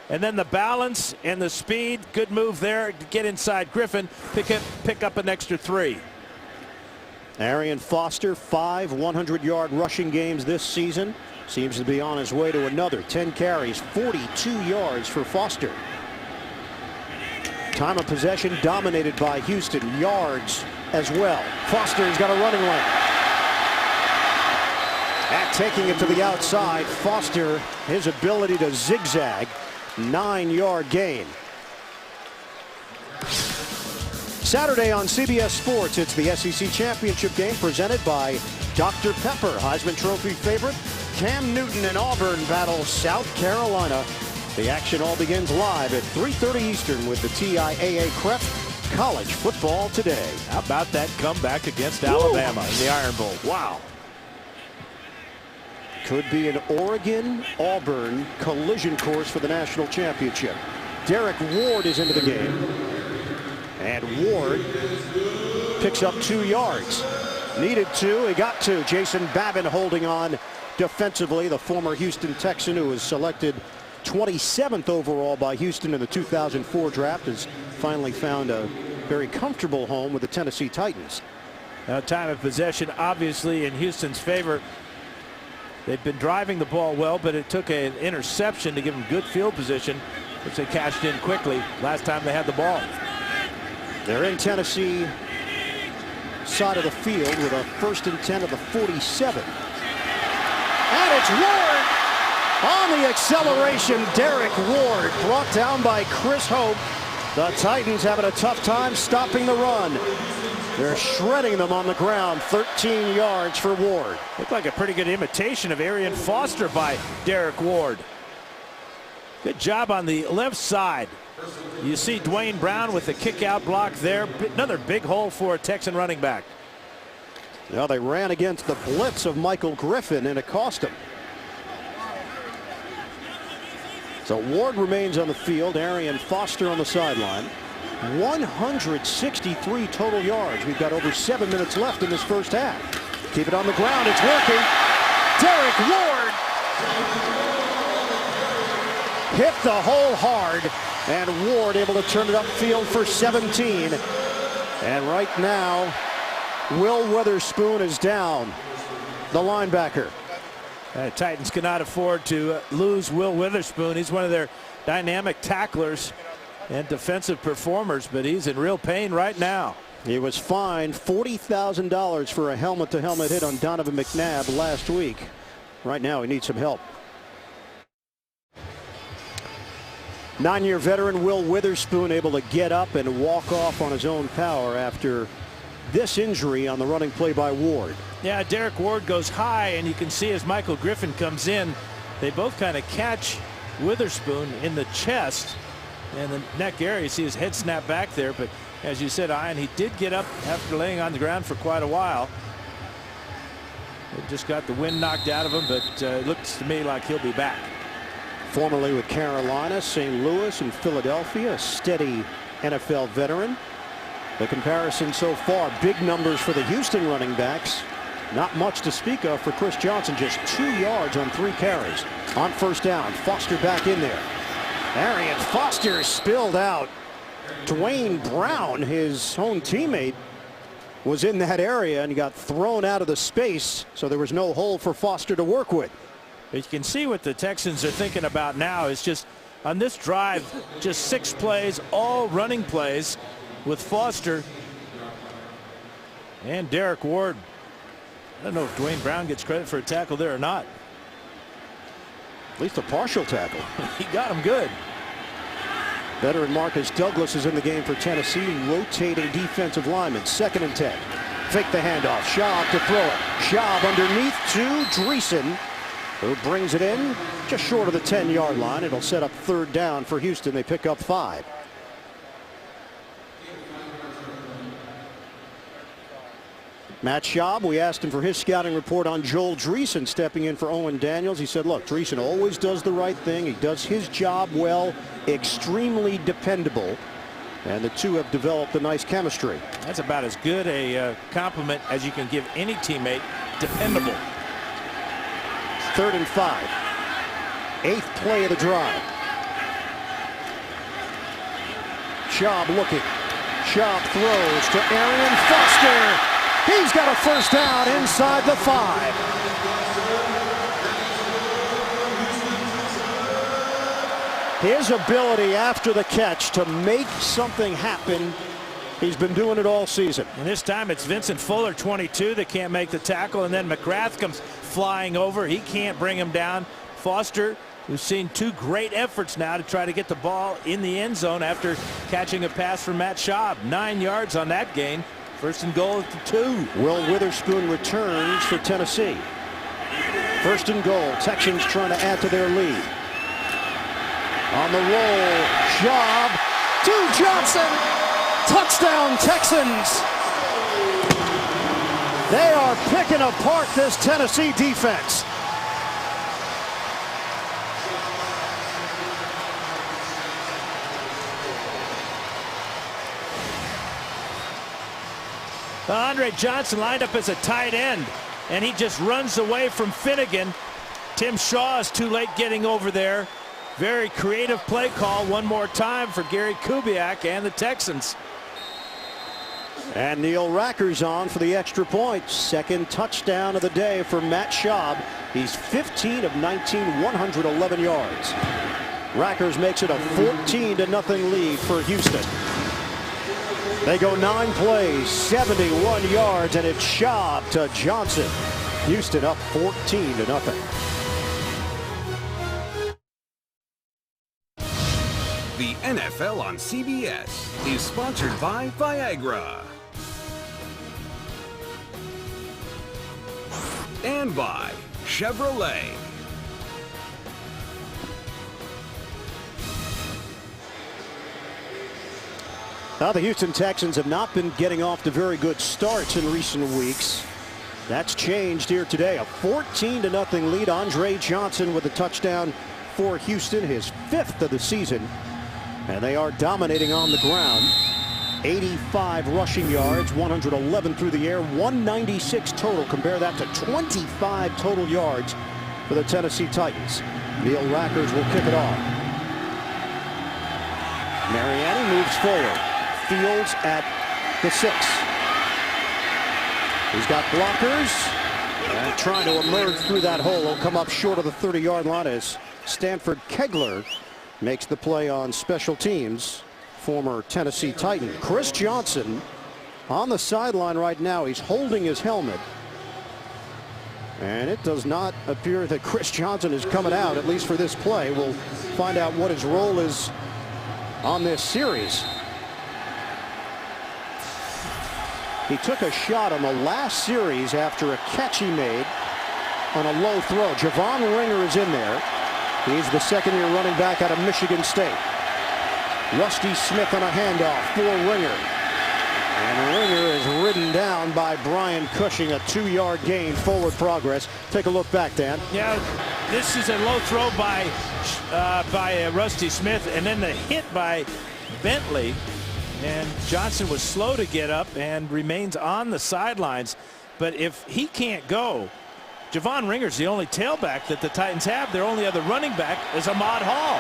and then the balance and the speed. Good move there to get inside Griffin, pick up an extra 3. Arian Foster, 5 100-yard rushing games this season. Seems to be on his way to another. 10 carries, 42 yards for Foster. Time of possession dominated by Houston. Yards as well. Foster's got a running lane. At taking it to the outside, Foster, his ability to zigzag. 9-yard gain. Saturday on CBS Sports, it's the SEC Championship game presented by Dr. Pepper. Heisman Trophy favorite Cam Newton and Auburn battle South Carolina. The action all begins live at 3:30 Eastern with the TIAA Crep College Football Today. How about that comeback against Alabama in the Iron Bowl? Wow. Could be an Oregon-Auburn collision course for the national championship. Derek Ward is into the game. And Ward picks up 2 yards. Needed 2, he got 2. Jason Babin holding on defensively. The former Houston Texan who was selected 27th overall by Houston in the 2004 draft has finally found a very comfortable home with the Tennessee Titans. Now, time of possession obviously in Houston's favor. They've been driving the ball well, but it took an interception to give them good field position, which they cashed in quickly last time they had the ball. They're in Tennessee side of the field with a 1st and 10 of the 47. And it's Ward on the acceleration. Derek Ward brought down by Chris Hope. The Titans having a tough time stopping the run. They're shredding them on the ground. 13 yards for Ward. Looked like a pretty good imitation of Arian Foster by Derek Ward. Good job on the left side. You see Dwayne Brown with the kick out block there. Another big hole for a Texan running back. Now they ran against the blitz of Michael Griffin and it cost him. So Ward remains on the field. Arian Foster on the sideline. 163 total yards. We've got over 7 minutes left in this first half. Keep it on the ground. It's working. Derek Ward hit the hole hard, and Ward able to turn it upfield for 17. And right now, Will Witherspoon is down, the linebacker. Titans cannot afford to lose Will Witherspoon. He's one of their dynamic tacklers and defensive performers, but he's in real pain right now. He was fined $40,000 for a helmet-to-helmet hit on Donovan McNabb last week. Right now, he needs some help. 9-year veteran Will Witherspoon able to get up and walk off on his own power after this injury on the running play by Ward. Yeah, Derek Ward goes high, and you can see as Michael Griffin comes in, they both kind of catch Witherspoon in the chest and the neck area. You see his head snap back there, but as you said, Ian, he did get up after laying on the ground for quite a while. It just got the wind knocked out of him, but it looks to me like he'll be back. Formerly with Carolina, St. Louis, and Philadelphia, a steady NFL veteran. The comparison so far, big numbers for the Houston running backs. Not much to speak of for Chris Johnson, just 2 yards on 3 carries. On first down, Foster back in there. Arian Foster spilled out. Dwayne Brown, his own teammate, was in that area and got thrown out of the space, so there was no hole for Foster to work with. You can see what the Texans are thinking about now is just on this drive, just 6 plays, all running plays with Foster and Derek Ward. I don't know if Dwayne Brown gets credit for a tackle there or not. At least a partial tackle. He got him good. Veteran Marcus Douglas is in the game for Tennessee, rotating defensive linemen. 2nd and 10. Fake the handoff. Schaub to throw it. Schaub underneath to Dreesen, who brings it in just short of the 10-yard line. It'll set up 3rd down for Houston. They pick up 5. Matt Schaub, we asked him for his scouting report on Joel Dreesen stepping in for Owen Daniels. He said, look, Dreesen always does the right thing. He does his job well, extremely dependable. And the two have developed a nice chemistry. That's about as good a compliment as you can give any teammate. Dependable. 3rd and 5. 8th play of the drive. Schaub looking. Schaub throws to Arian Foster. He's got a first down inside the 5. His ability after the catch to make something happen, he's been doing it all season. And this time it's Vincent Fuller, 22, that can't make the tackle, and then McGrath comes flying over. He can't bring him down. Foster, who's seen 2 great efforts now to try to get the ball in the end zone after catching a pass from Matt Schaub. 9 yards on that gain. 1st and goal at the 2. Will Witherspoon returns for Tennessee. 1st and goal. Texans trying to add to their lead. On the roll, Schaub to Johnson. Touchdown, Texans. They are picking apart this Tennessee defense. Andre Johnson lined up as a tight end, and he just runs away from Finnegan. Tim Shaw is too late getting over there. Very creative play call one more time for Gary Kubiak and the Texans. And Neil Racker's on for the extra point. 2nd touchdown of the day for Matt Schaub. He's 15 of 19, 111 yards. Rackers makes it a 14-0 lead for Houston. They go 9 plays, 71 yards, and it's Schaub to Johnson. Houston up 14-0. The NFL on CBS is sponsored by Viagra. And by Chevrolet. Now the Houston Texans have not been getting off to very good starts in recent weeks. That's changed here today. A 14-0 lead. Andre Johnson with a touchdown for Houston, his 5th of the season. And they are dominating on the ground. 85 rushing yards, 111 through the air, 196 total. Compare that to 25 total yards for the Tennessee Titans. Neil Rackers will kick it off. Mariani moves forward. Fields at the 6. He's got blockers and trying to emerge through that hole. He'll come up short of the 30-yard line as Stanford Kegler makes the play on special teams. Former Tennessee Titan Chris Johnson on the sideline right now. He's holding his helmet, and it does not appear that Chris Johnson is coming out, at least for this play. We'll find out what his role is on this series. He took a shot on the last series after a catch he made on a low throw. Javon Ringer is in there. He's the 2nd-year running back out of Michigan State. Rusty Smith on a handoff for Ringer. And Ringer is ridden down by Brian Cushing. A 2-yard gain, forward progress. Take a look back, Dan. Yeah, this is a low throw by Rusty Smith, and then the hit by Bentley And Johnson was slow to get up and remains on the sidelines. But if he can't go, Javon Ringer's the only tailback that the Titans have. Their only other running back is Ahmad Hall.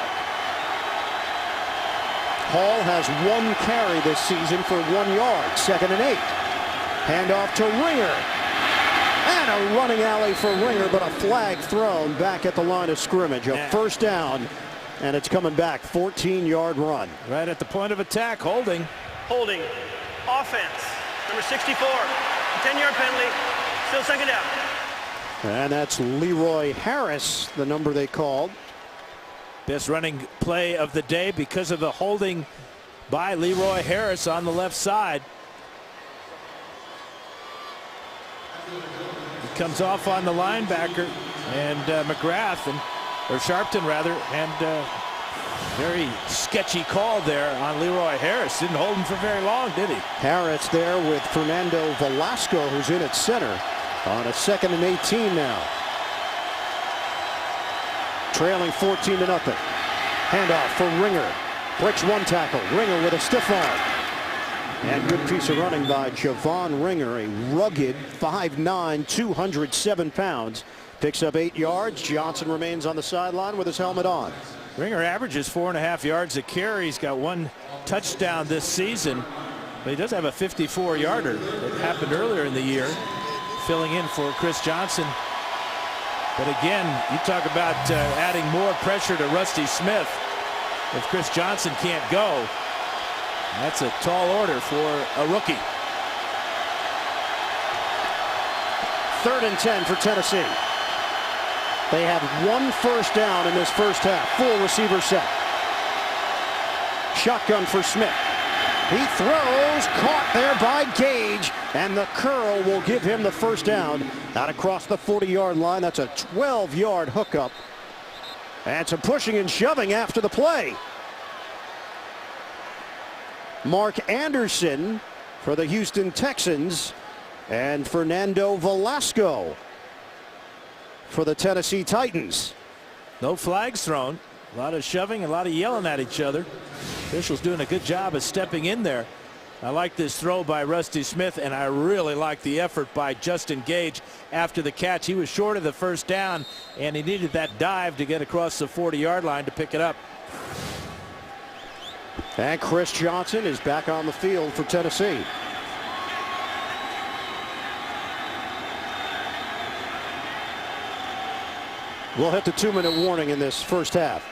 Hall has 1 carry this season for 1 yard. 2nd and 8. Handoff to Ringer. And a running alley for Ringer, but a flag thrown back at the line of scrimmage. A first down, and it's coming back. 14-yard run. Right at the point of attack. Holding. Holding. Offense. Number 64. 10-yard penalty. Still 2nd down. And that's Leroy Harris, the number they called. Best running play of the day because of the holding by Leroy Harris on the left side. He comes off on the linebacker and McGrath, or Sharpton rather, and very sketchy call there on Leroy Harris. Didn't hold him for very long, did he? Harris there with Fernando Velasco, who's in at center, on a 2nd and 18 now. Trailing 14-0. Handoff for Ringer. Breaks 1 tackle. Ringer with a stiff arm. And good piece of running by Javon Ringer, a rugged 5'9", 207 pounds. Picks up 8 yards. Johnson remains on the sideline with his helmet on. Ringer averages 4.5 yards a carry. He's got 1 touchdown this season, but he does have a 54-yarder that happened earlier in the year, filling in for Chris Johnson. But again, you talk about adding more pressure to Rusty Smith. If Chris Johnson can't go, that's a tall order for a rookie. 3rd and 10 for Tennessee. They have 1 first down in this first half. Full receiver set. Shotgun for Smith. He throws, caught there by Gage, and the curl will give him the first down out across the 40-yard line. That's a 12-yard hookup. And some pushing and shoving after the play. Mark Anderson for the Houston Texans and Fernando Velasco for the Tennessee Titans. No flags thrown. A lot of shoving, a lot of yelling at each other. Officials doing a good job of stepping in there. I like this throw by Rusty Smith, and I really like the effort by Justin Gage after the catch. He was short of the first down, and he needed that dive to get across the 40-yard line to pick it up. And Chris Johnson is back on the field for Tennessee. We'll hit the 2-minute warning in this first half.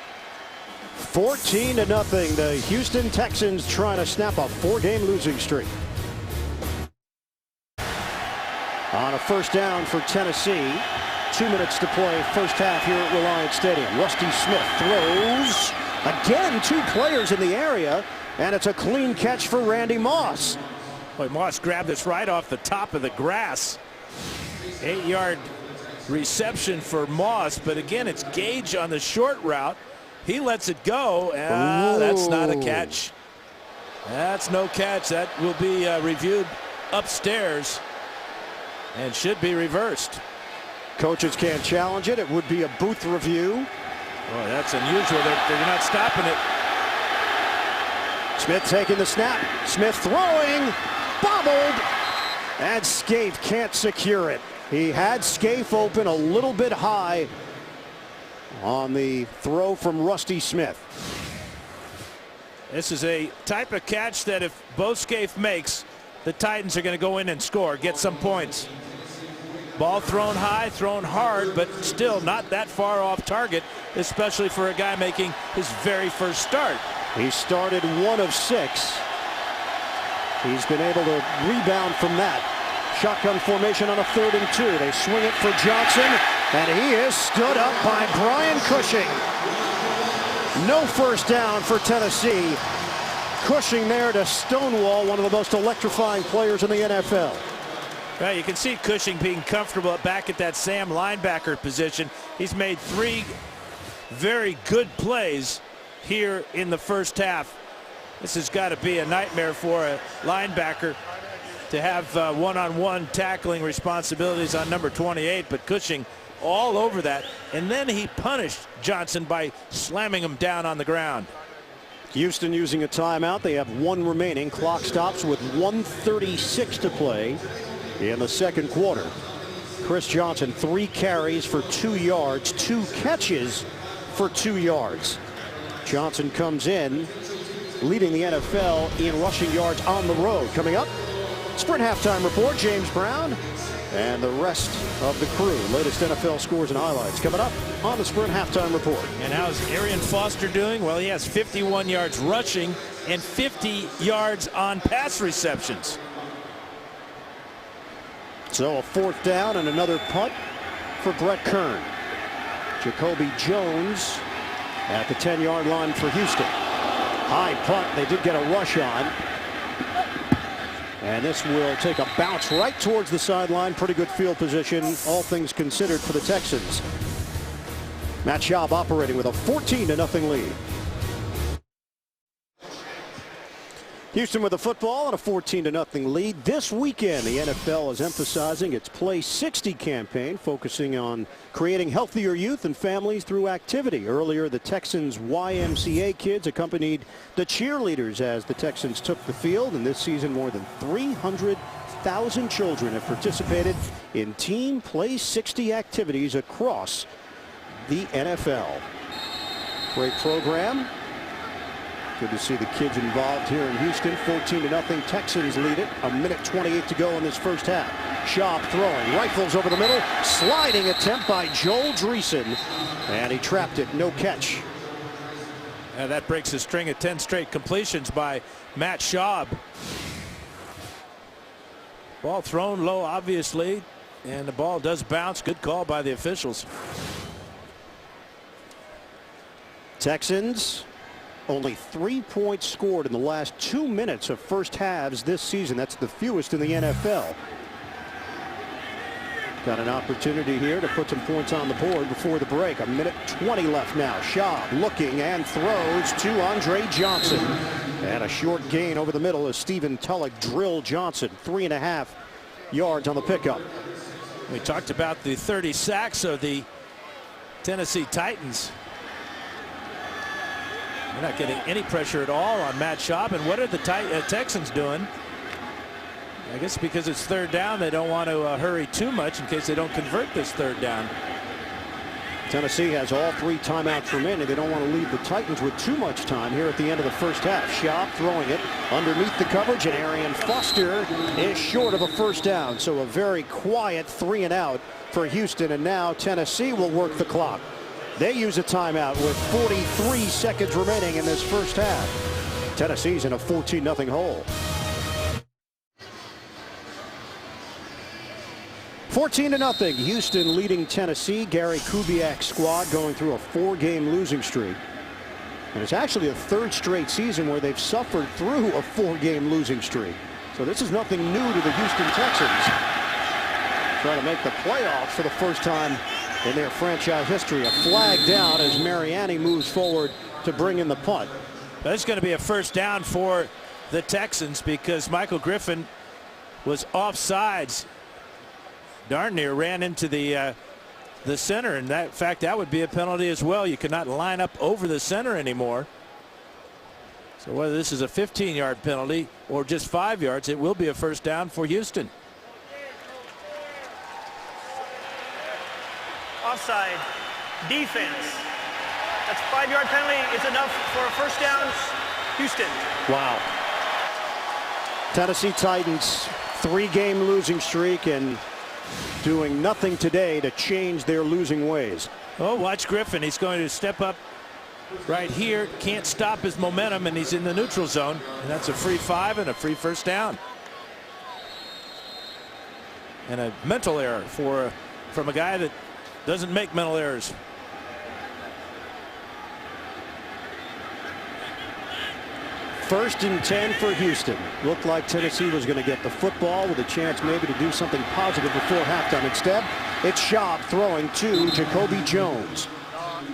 14-0. The Houston Texans trying to snap a 4-game losing streak. On a first down for Tennessee. 2 minutes to play first half here at Reliant Stadium. Rusty Smith throws. Again, 2 players in the area, and it's a clean catch for Randy Moss. Boy, Moss grabbed this right off the top of the grass. 8-yard reception for Moss, but again, it's Gage on the short route. He lets it go. That's not a catch. That's no catch. That will be reviewed upstairs and should be reversed. Coaches can't challenge it. It would be a booth review. Boy, that's unusual. They're not stopping it. Smith taking the snap. Smith throwing. Bobbled. And Scaife can't secure it. He had Scaife open a little bit high on the throw from Rusty Smith. This is a type of catch that if Bo Scaife makes, the Titans are going to go in and score, get some points. Ball thrown high, thrown hard, but still not that far off target, especially for a guy making his very first start. He started 1 of 6. He's been able to rebound from that. Shotgun formation on a 3rd and 2. They swing it for Johnson, and he is stood up by Brian Cushing. No first down for Tennessee. Cushing there to stonewall one of the most electrifying players in the NFL. Well, you can see Cushing being comfortable back at that Sam linebacker position. He's made 3 very good plays here in the first half. This has got to be a nightmare for a linebacker to have one-on-one tackling responsibilities on number 28, but Cushing all over that, and then he punished Johnson by slamming him down on the ground. Houston using a timeout. They have one remaining. Clock stops with 1:36 to play in the second quarter. Chris Johnson, 3 carries for 2 yards, 2 catches for 2 yards. Johnson comes in, leading the NFL in rushing yards on the road. Coming up, Sprint halftime report. James Brown and the rest of the crew. Latest NFL scores and highlights coming up on the Sprint halftime report. And how's Arian Foster doing? Well, he has 51 yards rushing and 50 yards on pass receptions. So a 4th down and another punt for Brett Kern. Jacoby Jones at the 10-yard line for Houston. High punt. They did get a rush on. And this will take a bounce right towards the sideline. Pretty good field position, all things considered, for the Texans. Matt Schaub operating with a 14-0 lead. Houston with the football and a 14-0 lead. This weekend, the NFL is emphasizing its Play 60 campaign, focusing on creating healthier youth and families through activity. Earlier, the Texans YMCA kids accompanied the cheerleaders as the Texans took the field. And this season, more than 300,000 children have participated in Team Play 60 activities across the NFL. Great program. Good to see the kids involved here in Houston. 14-0. Texans lead it. 1:28 to go in this first half. Schaub throwing. Rifles over the middle. Sliding attempt by Joel Dreesen. And he trapped it. No catch. And that breaks a string of 10 straight completions by Matt Schaub. Ball thrown low, obviously. And the ball does bounce. Good call by the officials. Texans. Only 3 points scored in the last 2 minutes of first halves this season. That's the fewest in the NFL. Got an opportunity here to put some points on the board before the break. 1:20 left now. Schaub looking and throws to Andre Johnson. And a short gain over the middle as Stephen Tulloch drilled Johnson. 3.5 yards on the pickup. We talked about the 30 sacks of the Tennessee Titans. They're not getting any pressure at all on Matt Schaub. And what are the Texans doing? I guess because it's 3rd down, they don't want to hurry too much in case they don't convert this 3rd down. Tennessee has all 3 timeouts remaining. They don't want to leave the Titans with too much time here at the end of the first half. Schaub throwing it underneath the coverage, and Arian Foster is short of a first down. So a very quiet 3 and out for Houston. And now Tennessee will work the clock. They use a timeout with 43 seconds remaining in this first half. Tennessee's in a 14-0 hole. 14-0. Houston leading Tennessee. Gary Kubiak's squad going through a 4-game losing streak. And it's actually a 3rd straight season where they've suffered through a 4-game losing streak. So this is nothing new to the Houston Texans. Trying to make the playoffs for the first time in their franchise history. A flag down as Mariani moves forward to bring in the punt. That's going to be a first down for the Texans because Michael Griffin was offsides. Darn near ran into the center, and in fact that would be a penalty as well. You cannot line up over the center anymore. So whether this is a 15-yard penalty or just 5 yards, it will be a first down for Houston. Offside. Defense. That's a 5-yard penalty. It's enough for a first down. Houston. Wow. Tennessee Titans 3-game losing streak and doing nothing today to change their losing ways. Oh, watch Griffin. He's going to step up right here. Can't stop his momentum, and he's in the neutral zone. And that's a free 5 and a free first down. And a mental error from a guy that doesn't make mental errors. First and 10 for Houston. Looked like Tennessee was going to get the football with a chance maybe to do something positive before halftime. Instead, it's Schaub throwing to Jacoby Jones.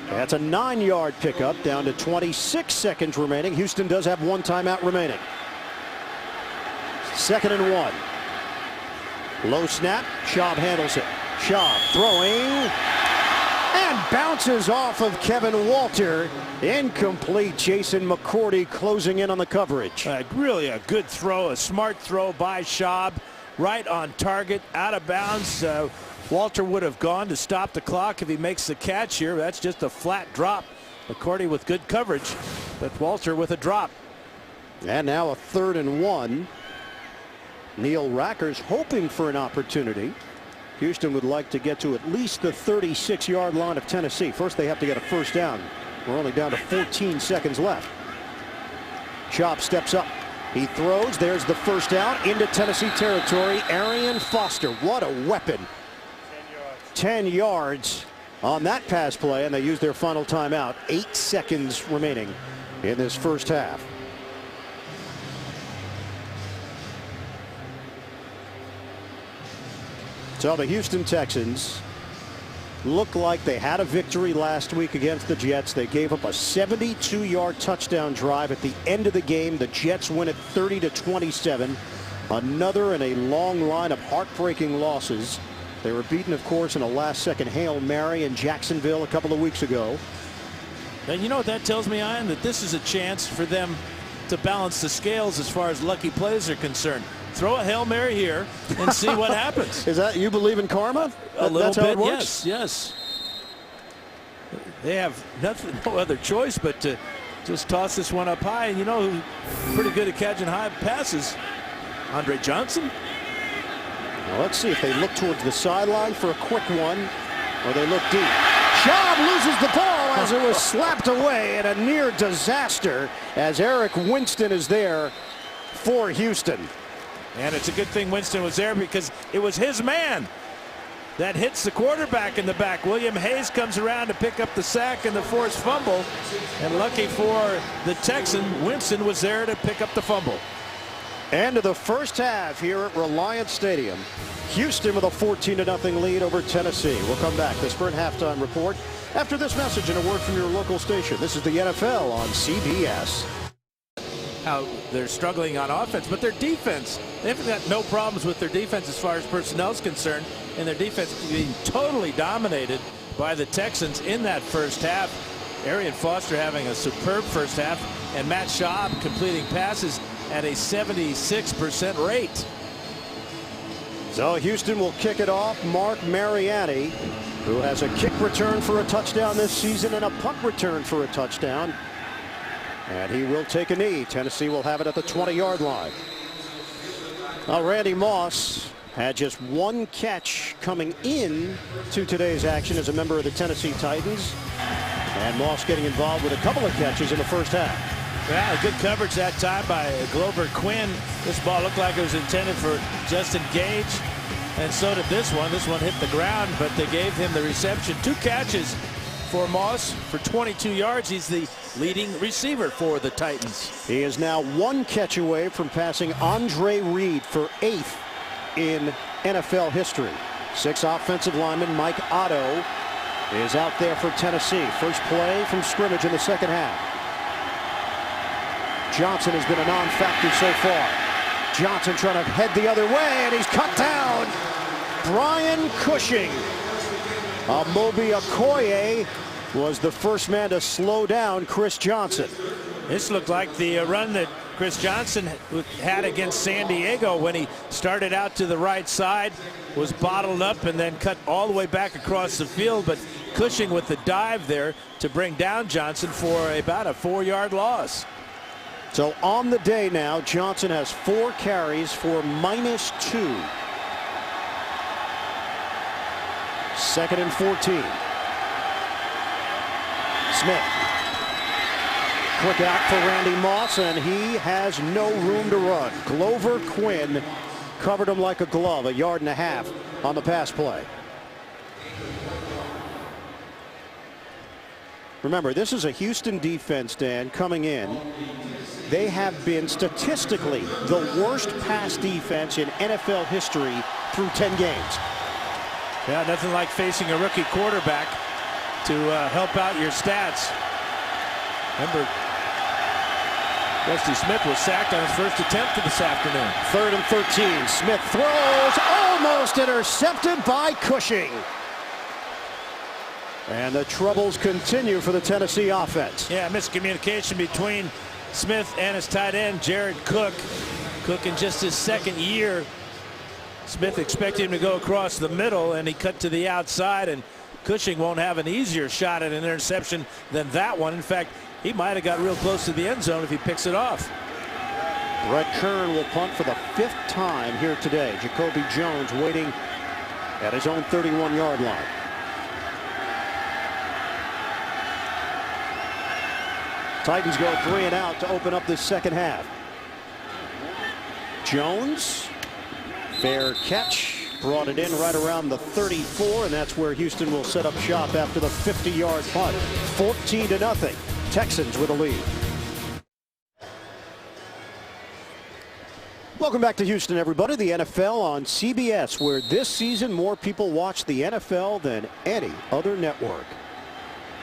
That's a 9-yard pickup down to 26 seconds remaining. Houston does have 1 timeout remaining. 2nd and 1. Low snap. Schaub handles it. Schaub throwing and bounces off of Kevin Walter. Incomplete. Jason McCourty closing in on the coverage. Really a good throw, a smart throw by Schaub. Right on target, out of bounds. Walter would have gone to stop the clock if he makes the catch here. That's just a flat drop. McCourty with good coverage, but Walter with a drop. And now a 3rd and 1. Neil Racker's hoping for an opportunity. Houston would like to get to at least the 36-yard line of Tennessee. First, they have to get a first down. We're only down to 14 seconds left. Chop steps up. He throws. There's the first down into Tennessee territory. Arian Foster, what a weapon. 10 yards on that pass play, and they use their final timeout. 8 seconds remaining in this first half. So the Houston Texans look like they had a victory last week against the Jets. They gave up a 72-yard touchdown drive at the end of the game. The Jets win it 30-27. Another in a long line of heartbreaking losses. They were beaten, of course, in a last-second Hail Mary in Jacksonville a couple of weeks ago. And you know what that tells me, Ian? That this is a chance for them to balance the scales as far as lucky plays are concerned. Throw a Hail Mary here and see what happens. Is that, you believe in karma? A little That's how bit, it works? yes. They have no other choice but to just toss this one up high. And you know who's pretty good at catching high passes? Andre Johnson. Well, let's see if they look towards the sideline for a quick one, or they look deep. Schaub loses the ball as it was slapped away in a near disaster as Eric Winston is there for Houston. And it's a good thing Winston was there because it was his man that hits the quarterback in the back. William Hayes comes around to pick up the sack and the forced fumble. And lucky for the Texan, Winston was there to pick up the fumble. End of the first half here at Reliant Stadium. Houston with a 14-0 lead over Tennessee. We'll come back. The Sprint halftime report after this message and a word from your local station. This is the NFL on CBS. How they're struggling on offense, but their defense, they've got no problems with their defense as far as personnel is concerned, and their defense being totally dominated by the Texans in that first half. Arian Foster having a superb first half, and Matt Schaub completing passes at a 76% rate. So Houston will kick it off. Mark Mariani, who has a kick return for a touchdown this season and a punt return for a touchdown. And he will take a knee. Tennessee will have it at the 20-yard line. Now, Randy Moss had just one catch coming in to today's action as a member of the Tennessee Titans. And Moss getting involved with a couple of catches in the first half. Yeah, good coverage that time by Glover Quinn. This ball looked like it was intended for Justin Gage. And so did this one. This one hit the ground, but they gave him the reception. 2 catches for Moss for 22 yards. He's the leading receiver for the Titans. He is now 1 catch away from passing Andre Reed for 8th in NFL history. 6 offensive linemen. Mike Otto is out there for Tennessee. First play from scrimmage in the second half. Johnson has been a non-factor so far. Johnson trying to head the other way, and he's cut down. Brian Cushing. Amobi Okoye was the first man to slow down Chris Johnson. This looked like the run that Chris Johnson had against San Diego when he started out to the right side, was bottled up and then cut all the way back across the field. But Cushing with the dive there to bring down Johnson for about a 4-yard loss. So on the day now, Johnson has 4 carries for -2. 2nd and 14. Smith. Quick out for Randy Moss, and he has no room to run. Glover Quinn covered him like a glove, 1.5 yards on the pass play. Remember, this is a Houston defense, Dan, coming in. They have been statistically the worst pass defense in NFL history through 10 games. Yeah, nothing like facing a rookie quarterback to help out your stats. Remember, Rusty Smith was sacked on his first attempt this afternoon. 3rd and 13. Smith throws, almost intercepted by Cushing. And the troubles continue for the Tennessee offense. Yeah, miscommunication between Smith and his tight end, Jared Cook. Cook in just his second year. Smith expected him to go across the middle, and he cut to the outside, and Cushing won't have an easier shot at an interception than that one. In fact, he might have got real close to the end zone if he picks it off. Brett Kern will punt for the 5th time here today. Jacoby Jones waiting at his own 31-yard line. Titans go 3 and out to open up this second half. Jones, fair catch, brought it in right around the 34, and that's where Houston will set up shop after the 50-yard punt. 14-0. Texans with a lead. Welcome back to Houston, everybody. The NFL on CBS, where this season more people watch the NFL than any other network.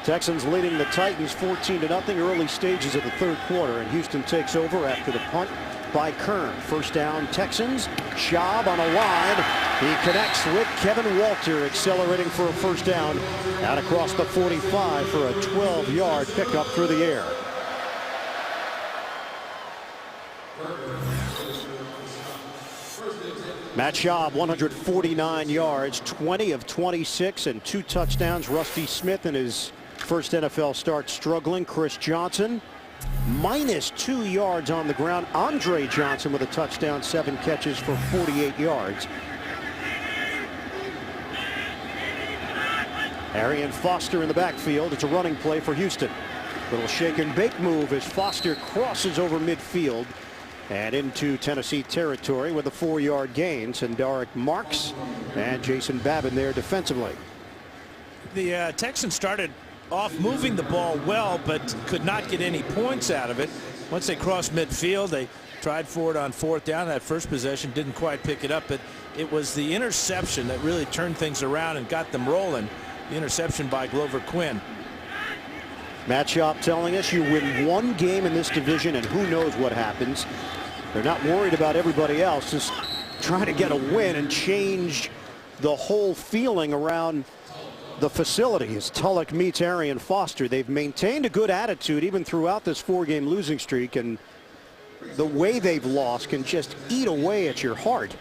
Texans leading the Titans 14-0, early stages of the third quarter, and Houston takes over after the punt by Kern. First down, Texans. Schaub on a line. He connects with Kevin Walter, accelerating for a first down out across the 45 for a 12-yard pickup through the air. Matt Schaub, 149 yards, 20 of 26 and 2 touchdowns. Rusty Smith in his first NFL start struggling. Chris Johnson, -2 yards on the ground. Andre Johnson with a touchdown, 7 catches for 48 yards. Arian Foster in the backfield. It's a running play for Houston. Little shake and bake move as Foster crosses over midfield and into Tennessee territory with a 4-yard gain. Sendaric Marks and Jason Babin there defensively. The Texans started off moving the ball well, but could not get any points out of it. Once they crossed midfield, they tried for it on 4th down. That first possession didn't quite pick it up, but it was the interception that really turned things around and got them rolling. The interception by Glover Quinn. Matt Schaub telling us you win one game in this division and who knows what happens. They're not worried about everybody else, just trying to get a win and change the whole feeling around the facility. As Tulloch meets Arian Foster, they've maintained a good attitude even throughout this 4-game losing streak, and the way they've lost can just eat away at your heart.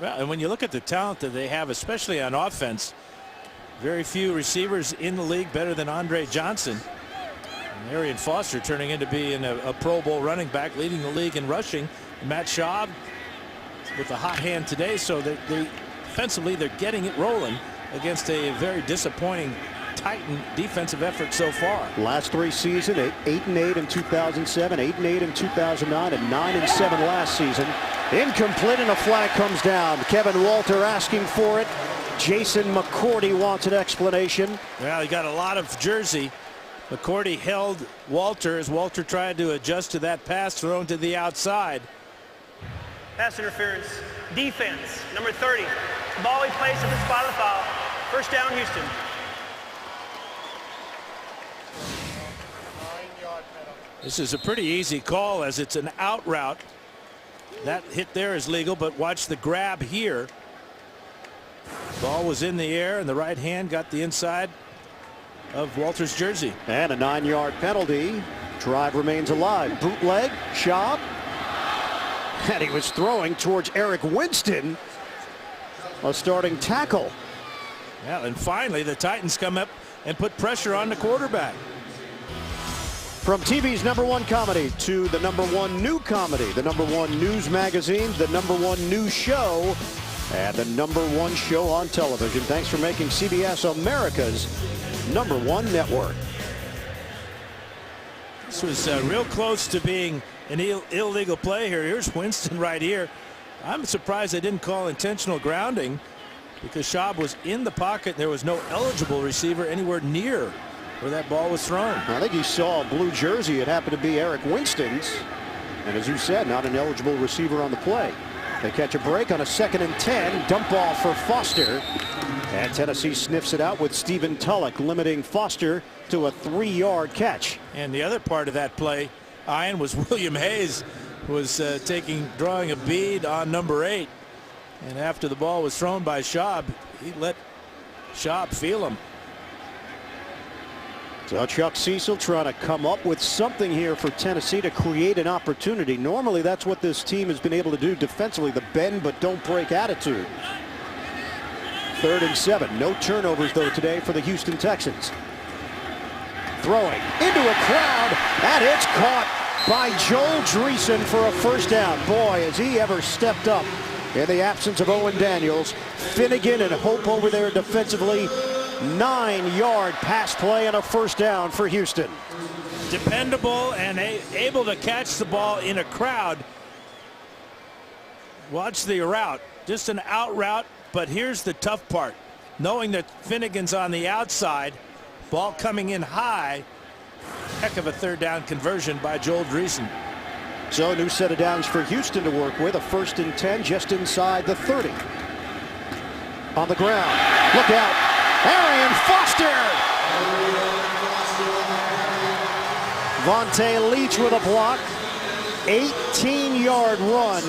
Well, and when you look at the talent that they have, especially on offense, very few receivers in the league better than Andre Johnson. And Arian Foster turning into being a Pro Bowl running back, leading the league in rushing. Matt Schaub with a hot hand today, so they offensively they're getting it rolling against a very disappointing Titan defensive effort so far. Last 3 seasons, 8-8 in 2007, 8-8 in 2009, and 9-7 last season. Incomplete, and a flag comes down. Kevin Walter asking for it. Jason McCourty wants an explanation. Well, he got a lot of jersey. McCourty held Walter as Walter tried to adjust to that pass thrown to the outside. Pass interference. Defense, number 30. Ball he placed at the spot of the foul. First down, Houston. This is a pretty easy call as it's an out route. That hit there is legal, but watch the grab here. Ball was in the air, and the right hand got the inside of Walter's jersey. And a 9-yard penalty. Drive remains alive. Bootleg, Schaub. And he was throwing towards Eric Winston, a starting tackle. Yeah, and finally the Titans come up and put pressure on the quarterback. From TV's #1 comedy to the #1 new comedy, the #1 news magazine, the #1 news show, and the #1 show on television. Thanks for making CBS America's #1 network. This was real close to being an illegal play here. Here's Winston right here. I'm surprised they didn't call intentional grounding, because Schaub was in the pocket. There was no eligible receiver anywhere near where that ball was thrown. I think he saw a blue jersey. It happened to be Eric Winston's. And as you said, not an eligible receiver on the play. They catch a break on a 2nd and 10. Dump ball for Foster. And Tennessee sniffs it out with Stephen Tulloch, limiting Foster to a 3-yard catch. And the other part of that play, Ian, was William Hayes was drawing a bead on number 8. And after the ball was thrown by Schaub, he let Schaub feel him. So Chuck Cecil trying to come up with something here for Tennessee to create an opportunity. Normally that's what this team has been able to do defensively, the bend but don't break attitude. 3rd and 7. No turnovers though today for the Houston Texans. Throwing into a crowd, and it's caught by Joel Dreesen for a first down. Boy, has he ever stepped up in the absence of Owen Daniels. Finnegan and Hope over there defensively. 9-yard pass play and a first down for Houston. Dependable and able to catch the ball in a crowd. Watch the route. Just an out route, but here's the tough part. Knowing that Finnegan's on the outside, ball coming in high. Heck of a 3rd down conversion by Joel Dreesen. So new set of downs for Houston to work with. A 1st and 10 just inside the 30. On the ground. Look out. Arian Foster. Vontae Leach with a block. 18-yard run.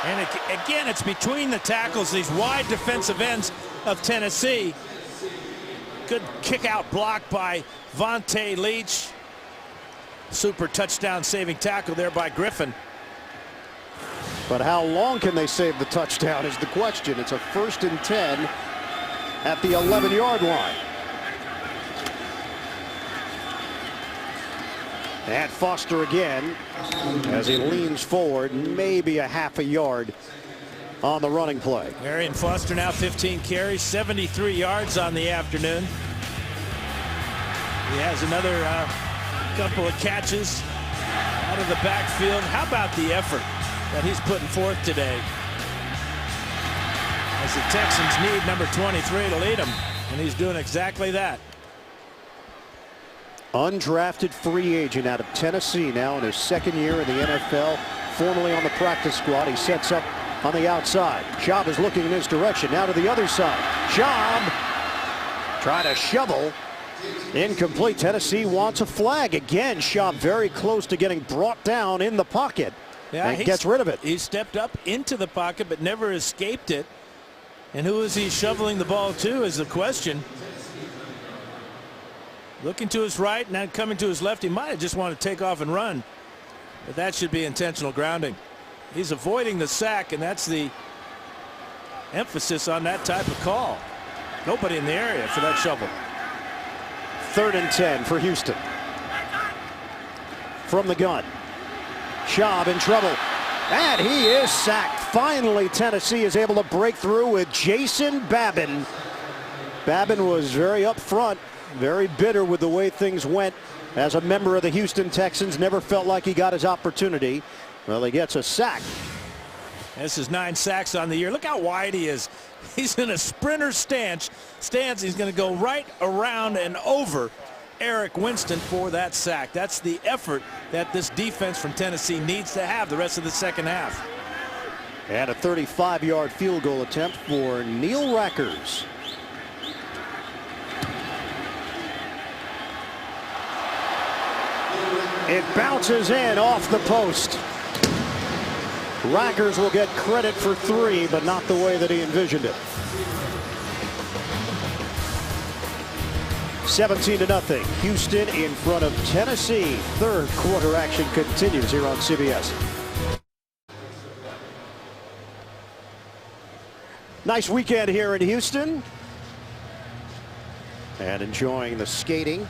And again, it's between the tackles, these wide defensive ends of Tennessee. Good kick out block by Vontae Leach. Super touchdown saving tackle there by Griffin. But how long can they save the touchdown is the question. It's a 1st and 10 at the 11-yard line. And Foster again as he leans forward, maybe a half a yard on the running play. Arian Foster now 15 carries, 73 yards on the afternoon. He has another couple of catches out of the backfield. How about the effort that he's putting forth today? As the Texans need number 23 to lead them, and he's doing exactly that. Undrafted free agent out of Tennessee, now in his 2nd year in the NFL, formerly on the practice squad. He sets up on the outside. Schaub is looking in his direction. Now to the other side. Schaub trying to shovel. Incomplete. Tennessee wants a flag. Again, Schaub very close to getting brought down in the pocket. Yeah, and gets rid of it. He stepped up into the pocket but never escaped it. And who is he shoveling the ball to is the question. Looking to his right and then coming to his left. He might have just wanted to take off and run. But that should be intentional grounding. He's avoiding the sack, and that's the emphasis on that type of call. Nobody in the area for that shovel. 3rd and 10 for Houston. From the gun. Schaub in trouble. And he is sacked. Finally, Tennessee is able to break through with Jason Babin. Babin was very upfront, very bitter with the way things went as a member of the Houston Texans. Never felt like he got his opportunity. Well, he gets a sack. This is 9 sacks on the year. Look how wide he is. He's in a sprinter stance. He's going to go right around and over Eric Winston for that sack. That's the effort that this defense from Tennessee needs to have the rest of the 2nd half. And a 35-yard field goal attempt for Neil Rackers. It bounces in off the post. Rackers will get credit for 3, but not the way that he envisioned it. 17-0. Houston in front of Tennessee. 3rd quarter action continues here on CBS. Nice weekend here in Houston. And enjoying the skating.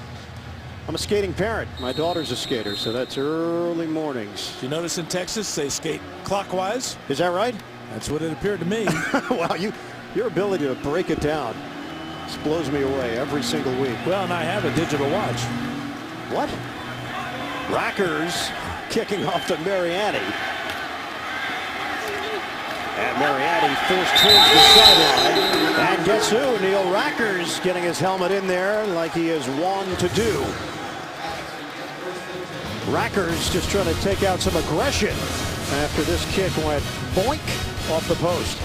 I'm a skating parent. My daughter's a skater, so that's early mornings. You notice in Texas they skate clockwise? Is that right? That's what it appeared to me. Wow, your ability to break it down just blows me away every single week. Well, and I have a digital watch. What? Rackers kicking off to Mariani. And Mariani forced towards the sideline. And guess who? Neil Rackers getting his helmet in there like he is wont to do. Rackers just trying to take out some aggression after this kick went boink off the post.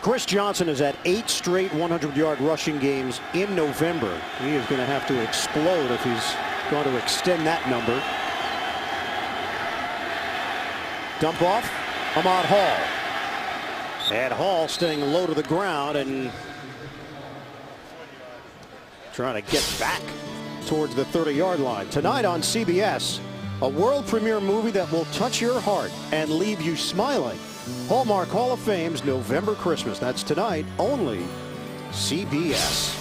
Chris Johnson has had 8 straight 100-yard rushing games in November. He is going to have to explode if he's going to extend that number. Dump off, Ahmad Hall. And Hall staying low to the ground and trying to get back towards the 30-yard line. Tonight on CBS, a world premiere movie that will touch your heart and leave you smiling. Hallmark Hall of Fame's November Christmas. That's tonight, only CBS.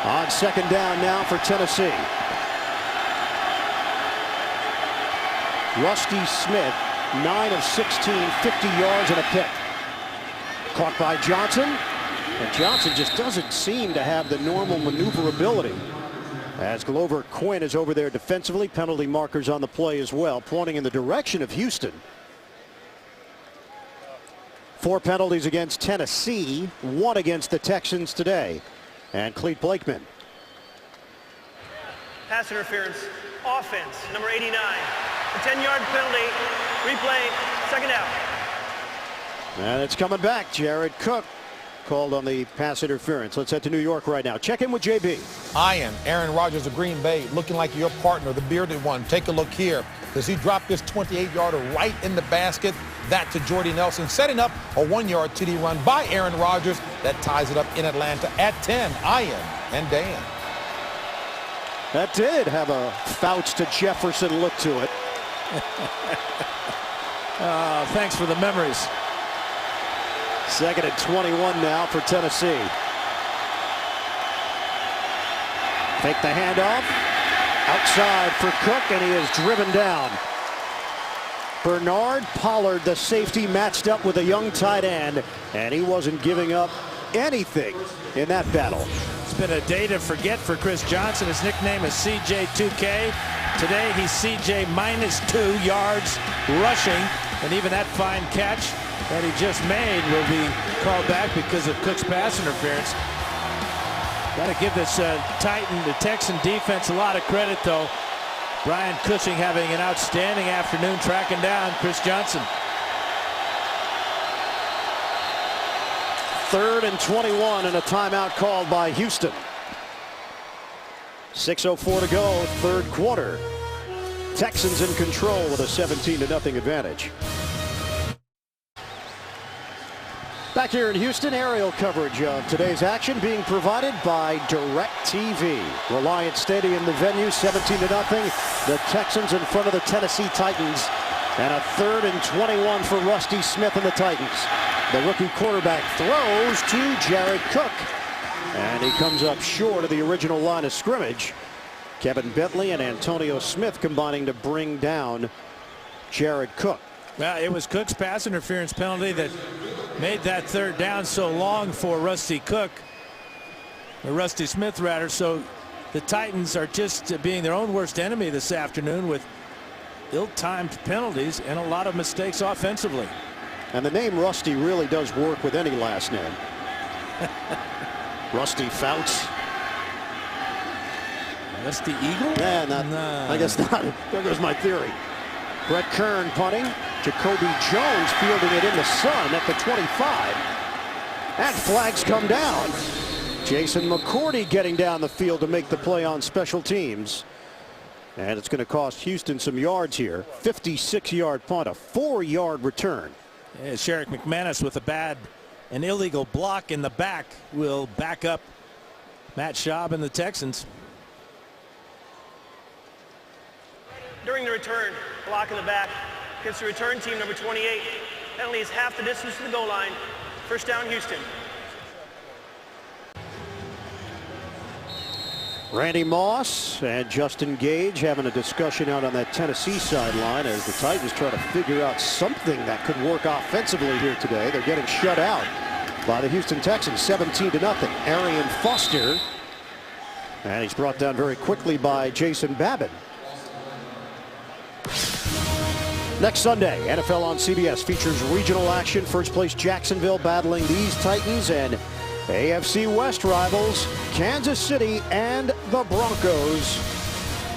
On second down now for Tennessee. Rusty Smith, 9 of 16, 50 yards and a pick. Caught by Johnson, and Johnson just doesn't seem to have the normal maneuverability. As Glover Quinn is over there defensively, penalty markers on the play as well, pointing in the direction of Houston. 4 penalties against Tennessee, 1 against the Texans today. And Clete Blakeman. Pass interference, offense, number 89. A 10-yard penalty, replay, second out. And it's coming back. Jared Cook called on the pass interference. Let's head to New York right now. Check in with JB. Ian, Aaron Rodgers of Green Bay, looking like your partner, the bearded one. Take a look here. Does he drop this 28-yarder right in the basket? That to Jordy Nelson, setting up a 1-yard TD run by Aaron Rodgers that ties it up in Atlanta at 10. Ian and Dan. That did have a Fouts to Jefferson look to it. Thanks for the memories. Second and 21 now for Tennessee. Take the handoff. Outside for Cook, and he is driven down. Bernard Pollard, the safety, matched up with a young tight end, and he wasn't giving up anything in that battle. It's been a day to forget for Chris Johnson. His nickname is CJ2K. Today he's CJ -2 yards rushing, and even that fine catch that he just made will be called back because of Cook's pass interference. Got to give this the Texan defense a lot of credit, though. Brian Cushing having an outstanding afternoon tracking down Chris Johnson. 3rd and 21 and a timeout called by Houston. 6:04 to go, third quarter. Texans in control with a 17-0 advantage. Back here in Houston, aerial coverage of today's action being provided by DirecTV. Reliant Stadium, the venue, 17-0. The Texans in front of the Tennessee Titans. And a 3rd and 21 for Rusty Smith and the Titans. The rookie quarterback throws to Jared Cook. And he comes up short of the original line of scrimmage. Kevin Bentley and Antonio Smith combining to bring down Jared Cook. Well, it was Cook's pass interference penalty that made that 3rd down so long for Rusty Cook, or Rusty Smith rather. So the Titans are just being their own worst enemy this afternoon with ill-timed penalties and a lot of mistakes offensively. And the name Rusty really does work with any last name. Rusty Fouts. Rusty Eagle? Yeah, No. I guess not. There goes my theory. Brett Kern punting. Jacoby Jones fielding it in the sun at the 25. And flags come down. Jason McCourty getting down the field to make the play on special teams. And it's going to cost Houston some yards here. 56-yard punt, a 4-yard return. Yeah, Sherrick McManus with an illegal block in the back will back up Matt Schaub and the Texans. During the return, block in the back against the return team, number 28. Penalty is half the distance to the goal line. First down, Houston. Randy Moss and Justin Gage having a discussion out on that Tennessee sideline as the Titans try to figure out something that could work offensively here today. They're getting shut out by the Houston Texans, 17-0. Arian Foster, and he's brought down very quickly by Jason Babbitt. Next Sunday, NFL on CBS features regional action. First place Jacksonville battling these Titans, and AFC West rivals Kansas City and the Broncos.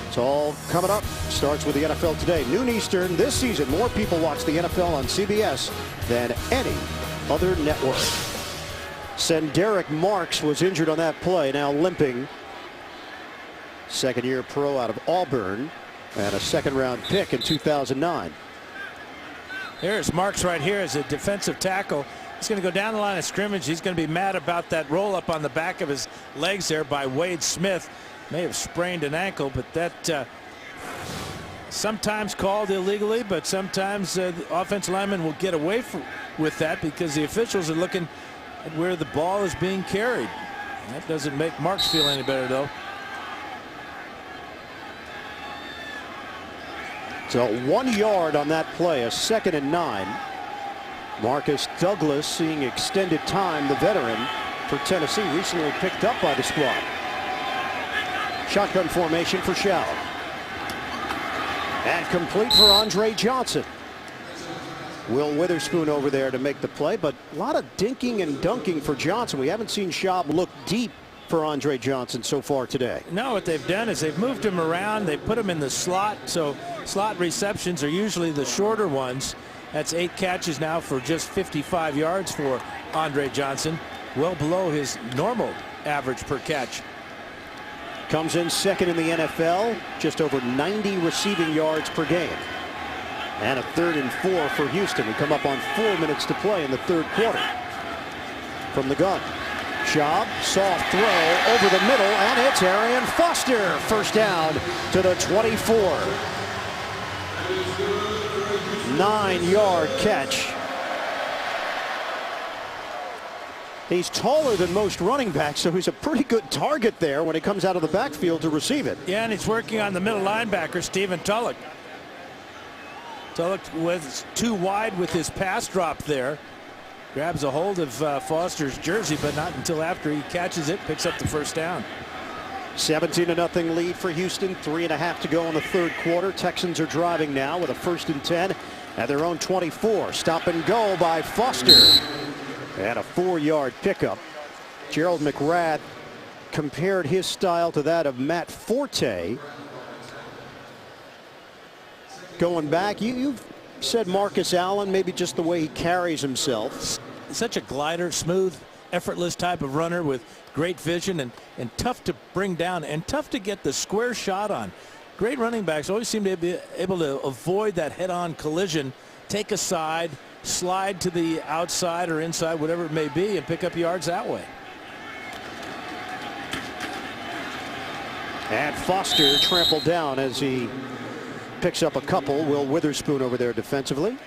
It's all coming up. Starts with the NFL today, noon Eastern. This season, more people watch the NFL on CBS than any other network. Senderick Marks was injured on that play, now limping. Second-year pro out of Auburn and a second-round pick in 2009. Here's Marks right here as a defensive tackle. He's going to go down the line of scrimmage. He's going to be mad about that roll up on the back of his legs there by Wade Smith. May have sprained an ankle, but that sometimes called illegally, but sometimes the offensive lineman will get away with that because the officials are looking at where the ball is being carried. That doesn't make Marks feel any better, though. So 1 yard on that play, a 2nd and 9. Marcus Douglas seeing extended time, the veteran for Tennessee, recently picked up by the squad. Shotgun formation for Schaub. And complete for Andre Johnson. Will Witherspoon over there to make the play, but a lot of dinking and dunking for Johnson. We haven't seen Schaub look deep for Andre Johnson so far today. No, what they've done is they've moved him around. They put him in the slot, so slot receptions are usually the shorter ones. That's 8 catches now for just 55 yards for Andre Johnson, well below his normal average per catch. Comes in 2nd in the NFL, just over 90 receiving yards per game. And a 3rd and 4 for Houston. We come up on 4 minutes to play in the 3rd quarter. From the gun, Schaub, soft throw over the middle, and it's Arian Foster. First down to the 24. 9-yard catch. He's taller than most running backs, so he's a pretty good target there when he comes out of the backfield to receive it. Yeah, and he's working on the middle linebacker, Stephen Tulloch. Tulloch was too wide with his pass drop there. Grabs a hold of Foster's jersey, but not until after he catches it, picks up the first down. 17-0 lead for Houston. 3.5 to go in the 3rd quarter. Texans are driving now with a 1st and 10 at their own 24. Stop and go by Foster. And a 4-yard pickup. Gerald McRath compared his style to that of Matt Forte. Going back, you've said Marcus Allen, maybe just the way he carries himself. Such a glider, smooth, effortless type of runner with great vision and tough to bring down and tough to get the square shot on. Great running backs always seem to be able to avoid that head-on collision, take a side, slide to the outside or inside, whatever it may be, and pick up yards that way. And Foster trampled down as he picks up a couple. Will Witherspoon over there defensively.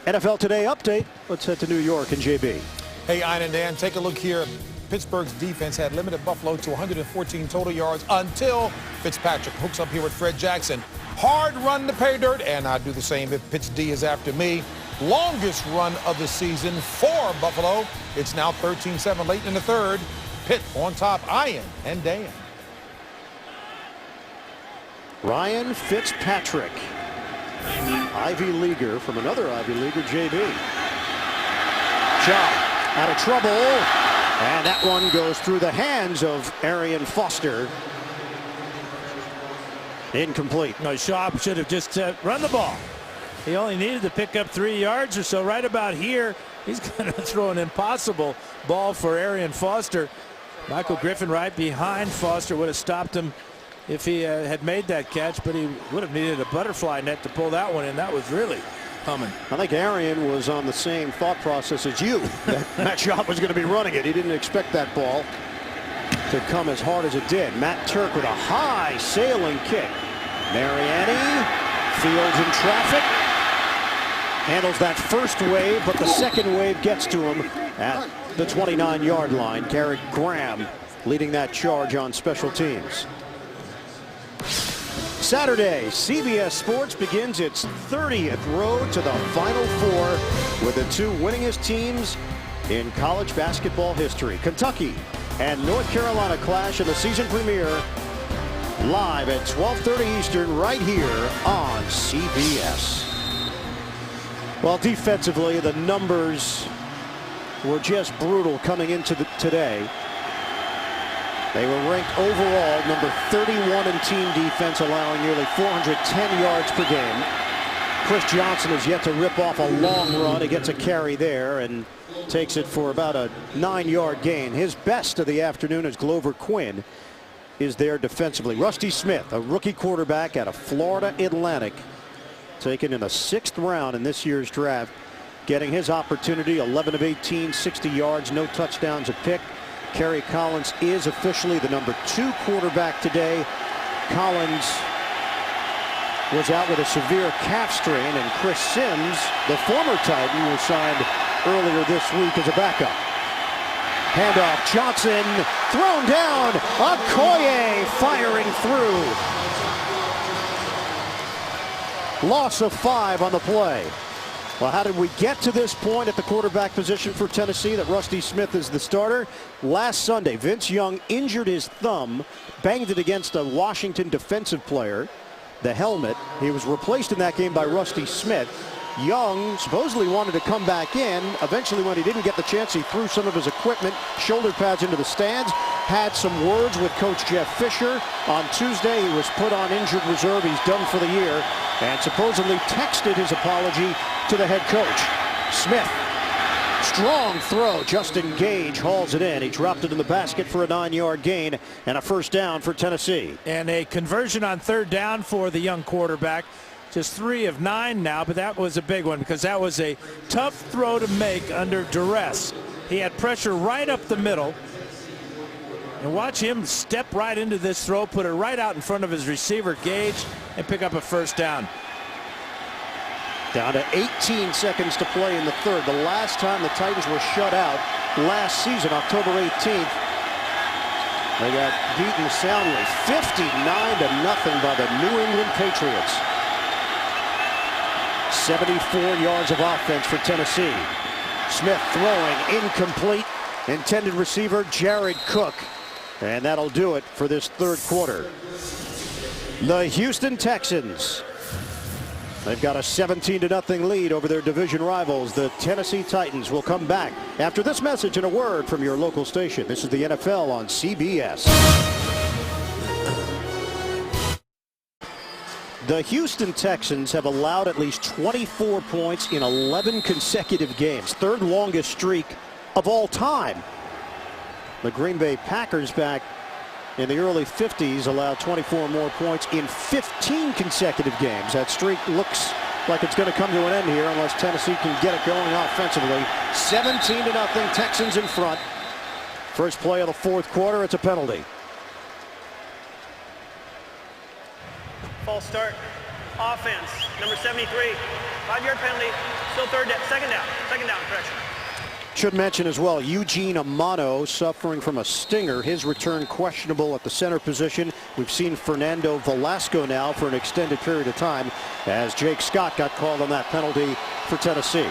NFL Today update. Let's head to New York and JB. Hey, Ian and Dan, take a look here. Pittsburgh's defense had limited Buffalo to 114 total yards until Fitzpatrick hooks up here with Fred Jackson. Hard run to pay dirt, and I'd do the same if Pitts D is after me. Longest run of the season for Buffalo. It's now 13-7 late in the 3rd. Pitt on top, Ian and Dan. Ryan Fitzpatrick, Ivy Leaguer from another Ivy Leaguer, JB. Schaub out of trouble, and that one goes through the hands of Arian Foster. Incomplete. No, Schaub should have just run the ball. He only needed to pick up 3 yards or so. Right about here, he's going to throw an impossible ball for Arian Foster. Michael Griffin right behind Foster would have stopped him if he had made that catch, but he would have needed a butterfly net to pull that one in. That was really humming. I think Arian was on the same thought process as you. That Matt Schaub was going to be running it. He didn't expect that ball to come as hard as it did. Matt Turk with a high sailing kick. Mariani fields in traffic. Handles that first wave, but the second wave gets to him at the 29-yard line. Garrett Graham leading that charge on special teams. Saturday, CBS Sports begins its 30th road to the Final Four with the 2 winningest teams in college basketball history. Kentucky and North Carolina clash in the season premiere live at 12:30 Eastern right here on CBS. Well, defensively, the numbers were just brutal coming into today. They were ranked overall number 31 in team defense, allowing nearly 410 yards per game. Chris Johnson has yet to rip off a long run. He gets a carry there and takes it for about a 9-yard gain. His best of the afternoon is Glover Quinn is there defensively. Rusty Smith, a rookie quarterback out of Florida Atlantic, taken in the 6th round in this year's draft, getting his opportunity. 11 of 18, 60 yards, no touchdowns a pick. Kerry Collins is officially the number 2 quarterback today. Collins was out with a severe calf strain, and Chris Sims, the former Titan, was signed earlier this week as a backup. Handoff, Johnson, thrown down, Okoye firing through. Loss of 5 on the play. Well, how did we get to this point at the quarterback position for Tennessee that Rusty Smith is the starter? Last Sunday, Vince Young injured his thumb, banged it against a Washington defensive player, the helmet. He was replaced in that game by Rusty Smith. Young supposedly wanted to come back in. Eventually, when he didn't get the chance, he threw some of his equipment, shoulder pads into the stands, had some words with Coach Jeff Fisher. On Tuesday, he was put on injured reserve. He's done for the year, and supposedly texted his apology to the head coach. Smith, strong throw. Justin Gage hauls it in. He dropped it in the basket for a 9-yard gain and a first down for Tennessee. And a conversion on 3rd down for the young quarterback. Just 3 of 9 now, but that was a big one because that was a tough throw to make under duress. He had pressure right up the middle. And watch him step right into this throw, put it right out in front of his receiver, Gage, and pick up a first down. Down to 18 seconds to play in the 3rd. The last time the Titans were shut out last season, October 18th, they got beaten soundly 59-0 by the New England Patriots. 74 yards of offense for Tennessee. Smith throwing, incomplete. Intended receiver Jared Cook. And that'll do it for this 3rd quarter. The Houston Texans, they've got a 17-0 lead over their division rivals, the Tennessee Titans. Will come back after this message and a word from your local station. This is the NFL on CBS. The Houston Texans have allowed at least 24 points in 11 consecutive games, 3rd longest streak of all time. The Green Bay Packers back in the early 50s allowed 24 more points in 15 consecutive games. That streak looks like it's going to come to an end here unless Tennessee can get it going offensively. 17-0, Texans in front. First play of the 4th quarter, it's a penalty. False start. Offense. Number 73. 5-yard penalty. Still 3rd down. Second down pressure. Should mention as well, Eugene Amano suffering from a stinger. His return questionable at the center position. We've seen Fernando Velasco now for an extended period of time as Jake Scott got called on that penalty for Tennessee.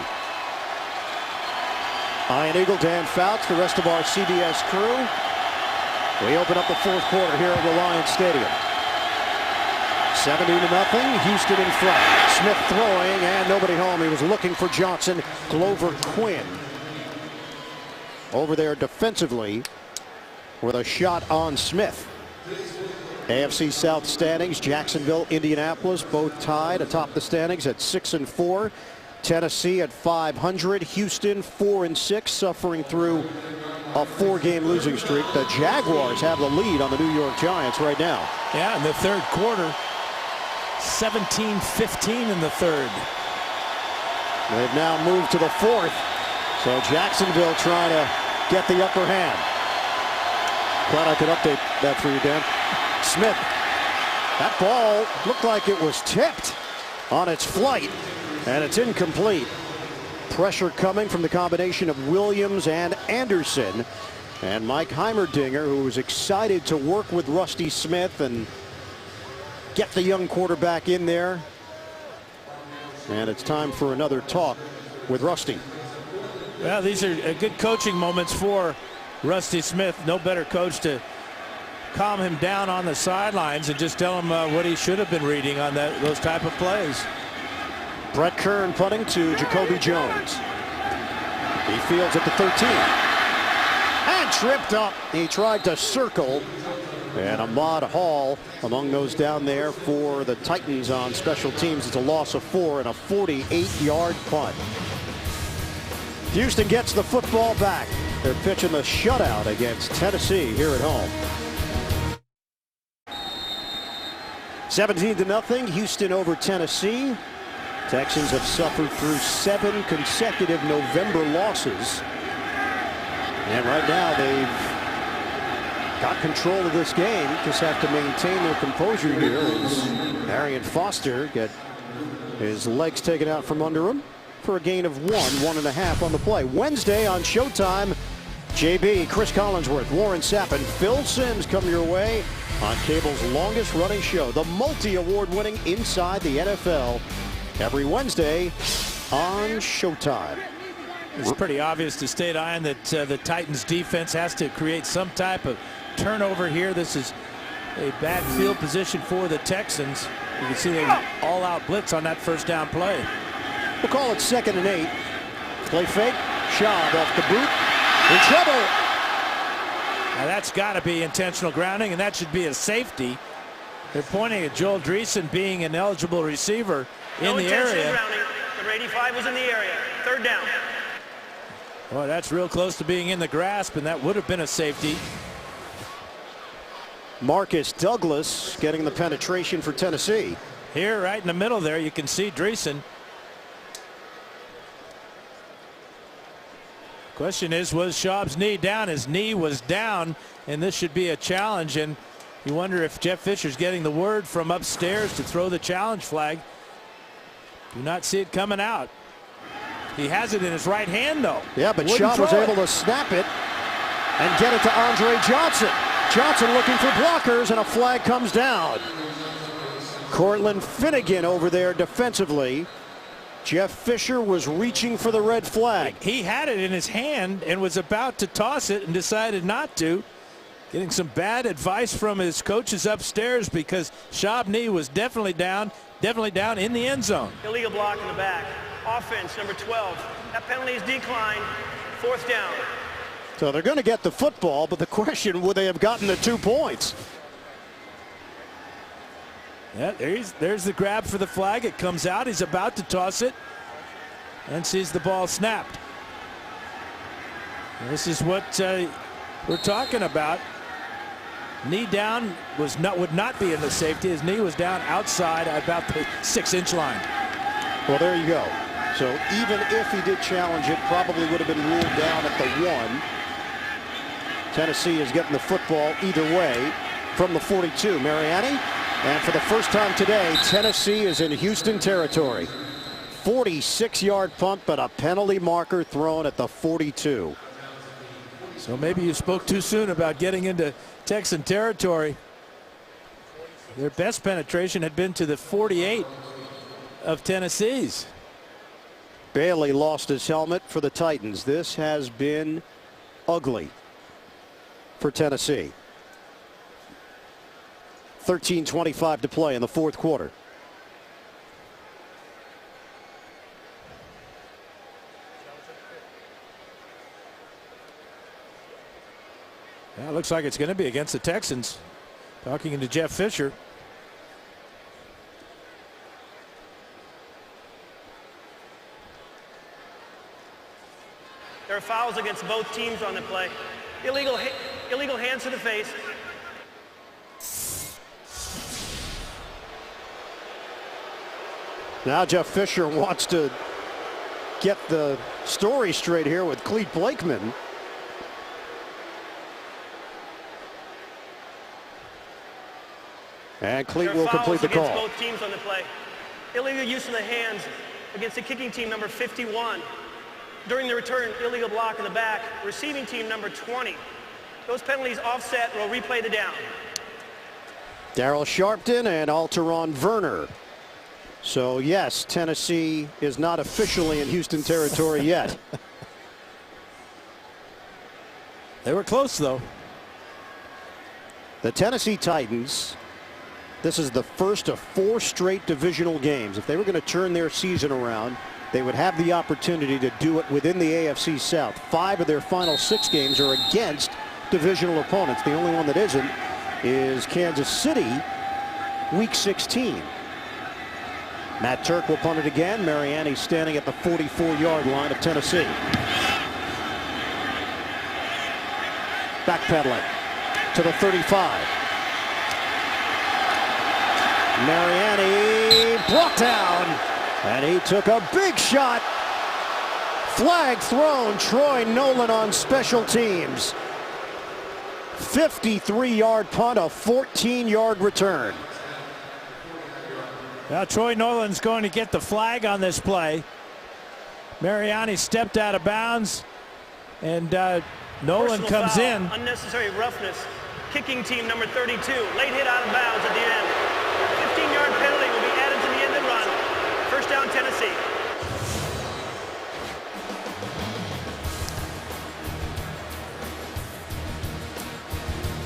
Ian Eagle, Dan Fouts, the rest of our CBS crew. We open up the 4th quarter here at Reliant Stadium. 17-0, Houston in front. Smith throwing and nobody home. He was looking for Johnson. Glover Quinn over there defensively with a shot on Smith. AFC South standings, Jacksonville, Indianapolis, both tied atop the standings at 6-4. Tennessee at 500. Houston 4-6, suffering through a 4-game losing streak. The Jaguars have the lead on the New York Giants right now. Yeah, in the 3rd quarter, 17-15 in the 3rd. They've now moved to the 4th. So Jacksonville trying to get the upper hand. Glad I could update that for you, Dan. Smith. That ball looked like it was tipped on its flight, and it's incomplete. Pressure coming from the combination of Williams and Anderson. And Mike Heimerdinger, who was excited to work with Rusty Smith and get the young quarterback in there. And it's time for another talk with Rusty. Well, these are good coaching moments for Rusty Smith. No better coach to calm him down on the sidelines and just tell him what he should have been reading on those type of plays. Brett Kern punting to Jacoby Jones. He fields at the 13. And tripped up. He tried to circle. And Ahmad Hall among those down there for the Titans on special teams. It's a loss of 4 and a 48-yard punt. Houston gets the football back. They're pitching the shutout against Tennessee here at home. 17-0, Houston over Tennessee. Texans have suffered through 7 consecutive November losses. And right now they've got control of this game. Just have to maintain their composure here as Arian Foster get his legs taken out from under him for a gain of 1.5 on the play. Wednesday on Showtime, JB, Chris Collinsworth, Warren Sapp, and Phil Simms come your way on cable's longest running show, the multi-award winning Inside the NFL, every Wednesday on Showtime. It's pretty obvious to state, Ian, that the Titans defense has to create some type of turnover here. This is a bad field position for the Texans. You can see they all-out blitz on that first down play. We'll call it 2nd and 8. Play fake. Schaub off the boot. In trouble. Now that's got to be intentional grounding, and that should be a safety. They're pointing at Joel Dreesen being an eligible receiver in the area. Grounding. Number 85 was in the area. 3rd down. Boy, that's real close to being in the grasp, and that would have been a safety. Marcus Douglas getting the penetration for Tennessee. Here, right in the middle there, you can see Dreesen. Question is, was Schaub's knee down? His knee was down, and this should be a challenge. And you wonder if Jeff Fisher's getting the word from upstairs to throw the challenge flag. Do not see it coming out. He has it in his right hand, though. Yeah, but Schaub was able to snap it and get it to Andre Johnson. Johnson looking for blockers, and a flag comes down. Cortland Finnegan over there defensively. Jeff Fisher was reaching for the red flag. He had it in his hand and was about to toss it and decided not to. Getting some bad advice from his coaches upstairs because Schaub's knee was definitely down in the end zone. Illegal block in the back. Offense, number 12. That penalty is declined. 4th down. So they're going to get the football, but the question, would they have gotten the 2 points? Yeah, there's the grab for the flag. It comes out. He's about to toss it and sees the ball snapped. And this is what we're talking about. Knee down would not be in the safety. His knee was down outside about the 6-inch line. Well, there you go. So even if he did challenge it, probably would have been ruled down at the 1. Tennessee is getting the football either way from the 42. Mariani, and for the first time today, Tennessee is in Houston territory. 46-yard punt, but a penalty marker thrown at the 42. So maybe you spoke too soon about getting into Texan territory. Their best penetration had been to the 48 of Tennessee's. Bailey lost his helmet for the Titans. This has been ugly for Tennessee. 13:25 to play in the 4th quarter. Yeah, it looks like it's going to be against the Texans. Talking to Jeff Fisher. There are fouls against both teams on the play. Illegal hands to the face. Now Jeff Fisher wants to get the story straight here with Clete Blakeman. And Clete will complete the call. Both teams on the play. Illegal use of the hands against the kicking team number 51. During the return, illegal block in the back. Receiving team number 20. Those penalties offset. We'll replay the down. Darryl Sharpton and Alteron Werner. So yes, Tennessee is not officially in Houston territory yet. They were close, though. The Tennessee Titans, this is the first of 4 straight divisional games. If they were going to turn their season around, they would have the opportunity to do it within the AFC South. 5 of their final 6 games are against divisional opponents. The only one that isn't is Kansas City, week 16. Matt Turk will punt it again. Mariani standing at the 44-yard line of Tennessee. Backpedaling to the 35. Mariani brought down And he took a big shot. Flag thrown. Troy Nolan on special teams. 53-yard punt, a 14-yard return. Now Troy Nolan's going to get the flag on this play. Mariani stepped out of bounds, and Nolan Personal comes foul, in. Unnecessary roughness. Kicking team number 32. Late hit out of bounds at the end. 15-yard penalty will be added to the end and run. First down, Tennessee.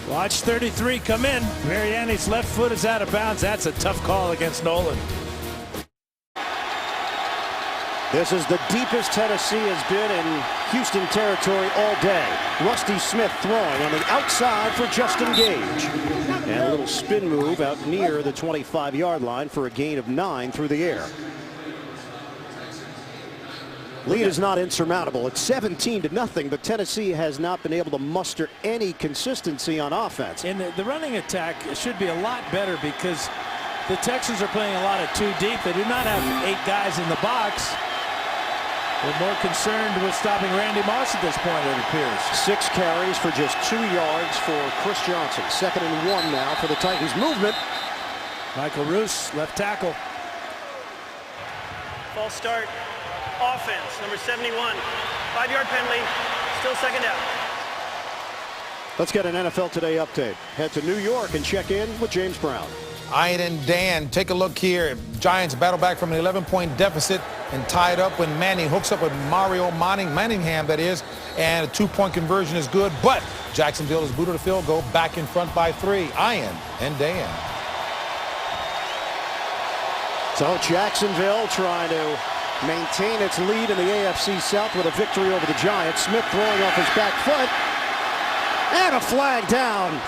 Watch 33 come in. Mariani's left foot is out of bounds. That's a tough call against Nolan. This is the deepest Tennessee has been in Houston territory all day. Rusty Smith throwing on the outside for Justin Gage. And a little spin move out near the 25-yard line for a gain of 9 through the air. Lead is not insurmountable. It's 17-0, but Tennessee has not been able to muster any consistency on offense. And the running attack should be a lot better because the Texans are playing a lot of two deep. They do not have 8 guys in the box. They're more concerned with stopping Randy Moss at this point, it appears. 6 carries for just 2 yards for Chris Johnson. 2nd and 1 now for the Titans. Movement. Michael Roos, left tackle. False start. Offense, number 71. 5-yard penalty. Still second down. Let's get an NFL Today update. Head to New York and check in with James Brown. Ian and Dan, take a look here. Giants battle back from an 11-point deficit and tie it up when Manning hooks up with Manningham, that is, and a 2-point conversion is good, but Jacksonville is booted a field goal back in front by 3. Ian and Dan. So Jacksonville trying to maintain its lead in the AFC South with a victory over the Giants. Smith throwing off his back foot. And a flag down.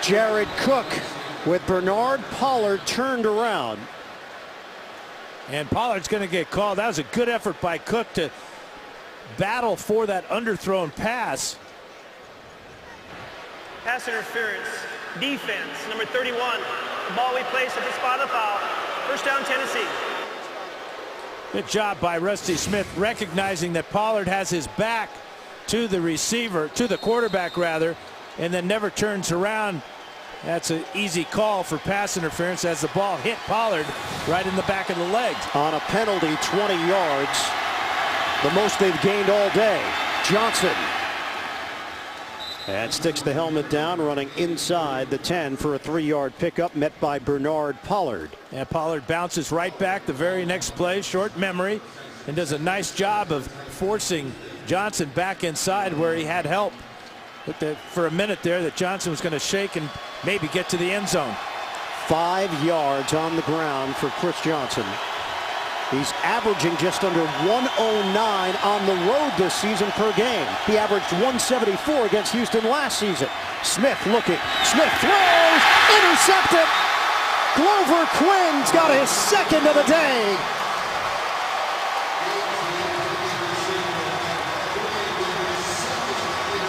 Jared Cook with Bernard Pollard turned around. And Pollard's going to get called. That was a good effort by Cook to battle for that underthrown pass. Pass interference. Defense, number 31. The ball we place at the spot of foul. First down, Tennessee. Good job by Rusty Smith recognizing that Pollard has his back to the receiver, to the quarterback rather, and then never turns around. That's an easy call for pass interference as the ball hit Pollard right in the back of the legs. On a penalty, 20 yards, the most they've gained all day. Johnson. And sticks the helmet down, running inside the 10 for a 3-yard pickup, met by Bernard Pollard. And Pollard bounces right back the very next play, short memory, and does a nice job of forcing Johnson back inside where he had help. But for a minute there that Johnson was going to shake and maybe get to the end zone. 5 yards on the ground for Chris Johnson. He's averaging just under 109 on the road this season per game. He averaged 174 against Houston last season. Smith looking. Smith throws. Intercepted. Glover Quinn's got his 2nd of the day.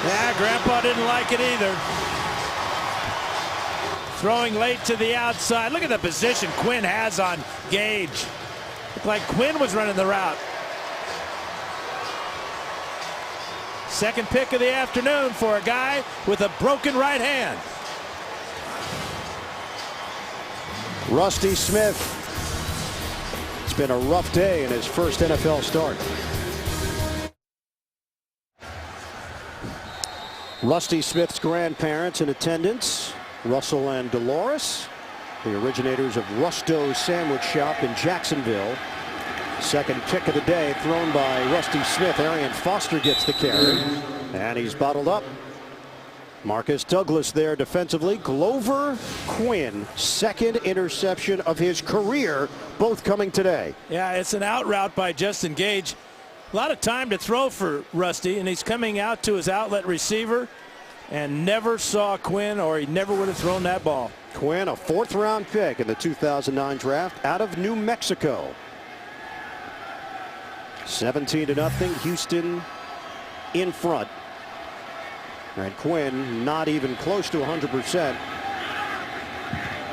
Yeah, Grandpa didn't like it either. Throwing late to the outside. Look at the position Quinn has on Gage. Looked like Quinn was running the route. 2nd pick of the afternoon for a guy with a broken right hand. Rusty Smith. It's been a rough day in his first NFL start. Rusty Smith's grandparents in attendance, Russell and Dolores, the originators of Rusto's Sandwich Shop in Jacksonville. 2nd pick of the day thrown by Rusty Smith. Arian Foster gets the carry, and he's bottled up. Marcus Douglas there defensively. Glover Quinn, 2nd interception of his career, both coming today. Yeah, it's an out route by Justin Gage. A lot of time to throw for Rusty, and he's coming out to his outlet receiver and never saw Quinn, or he never would have thrown that ball. Quinn, a 4th-round pick in the 2009 draft out of New Mexico. 17-0, Houston in front. And Quinn not even close to 100%.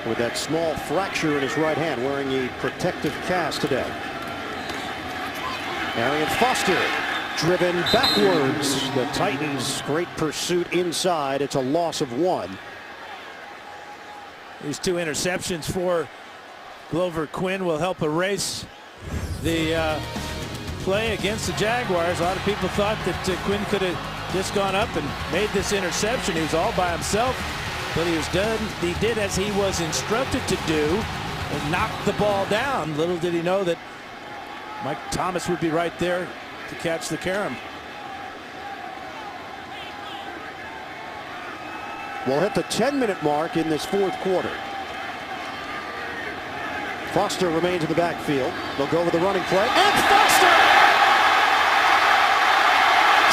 with that small fracture in his right hand, wearing a protective cast today. Arian Foster driven backwards. The Titans, great pursuit inside. It's a loss of 1. These 2 interceptions for Glover Quinn will help erase the play against the Jaguars. A lot of people thought that Quinn could have just gone up and made this interception. He was all by himself, but he did as he was instructed to do and knocked the ball down. Little did he know that Mike Thomas would be right there to catch the carom. We'll hit the 10-minute mark in this 4th quarter. Foster remains in the backfield. They'll go with the running play. And Foster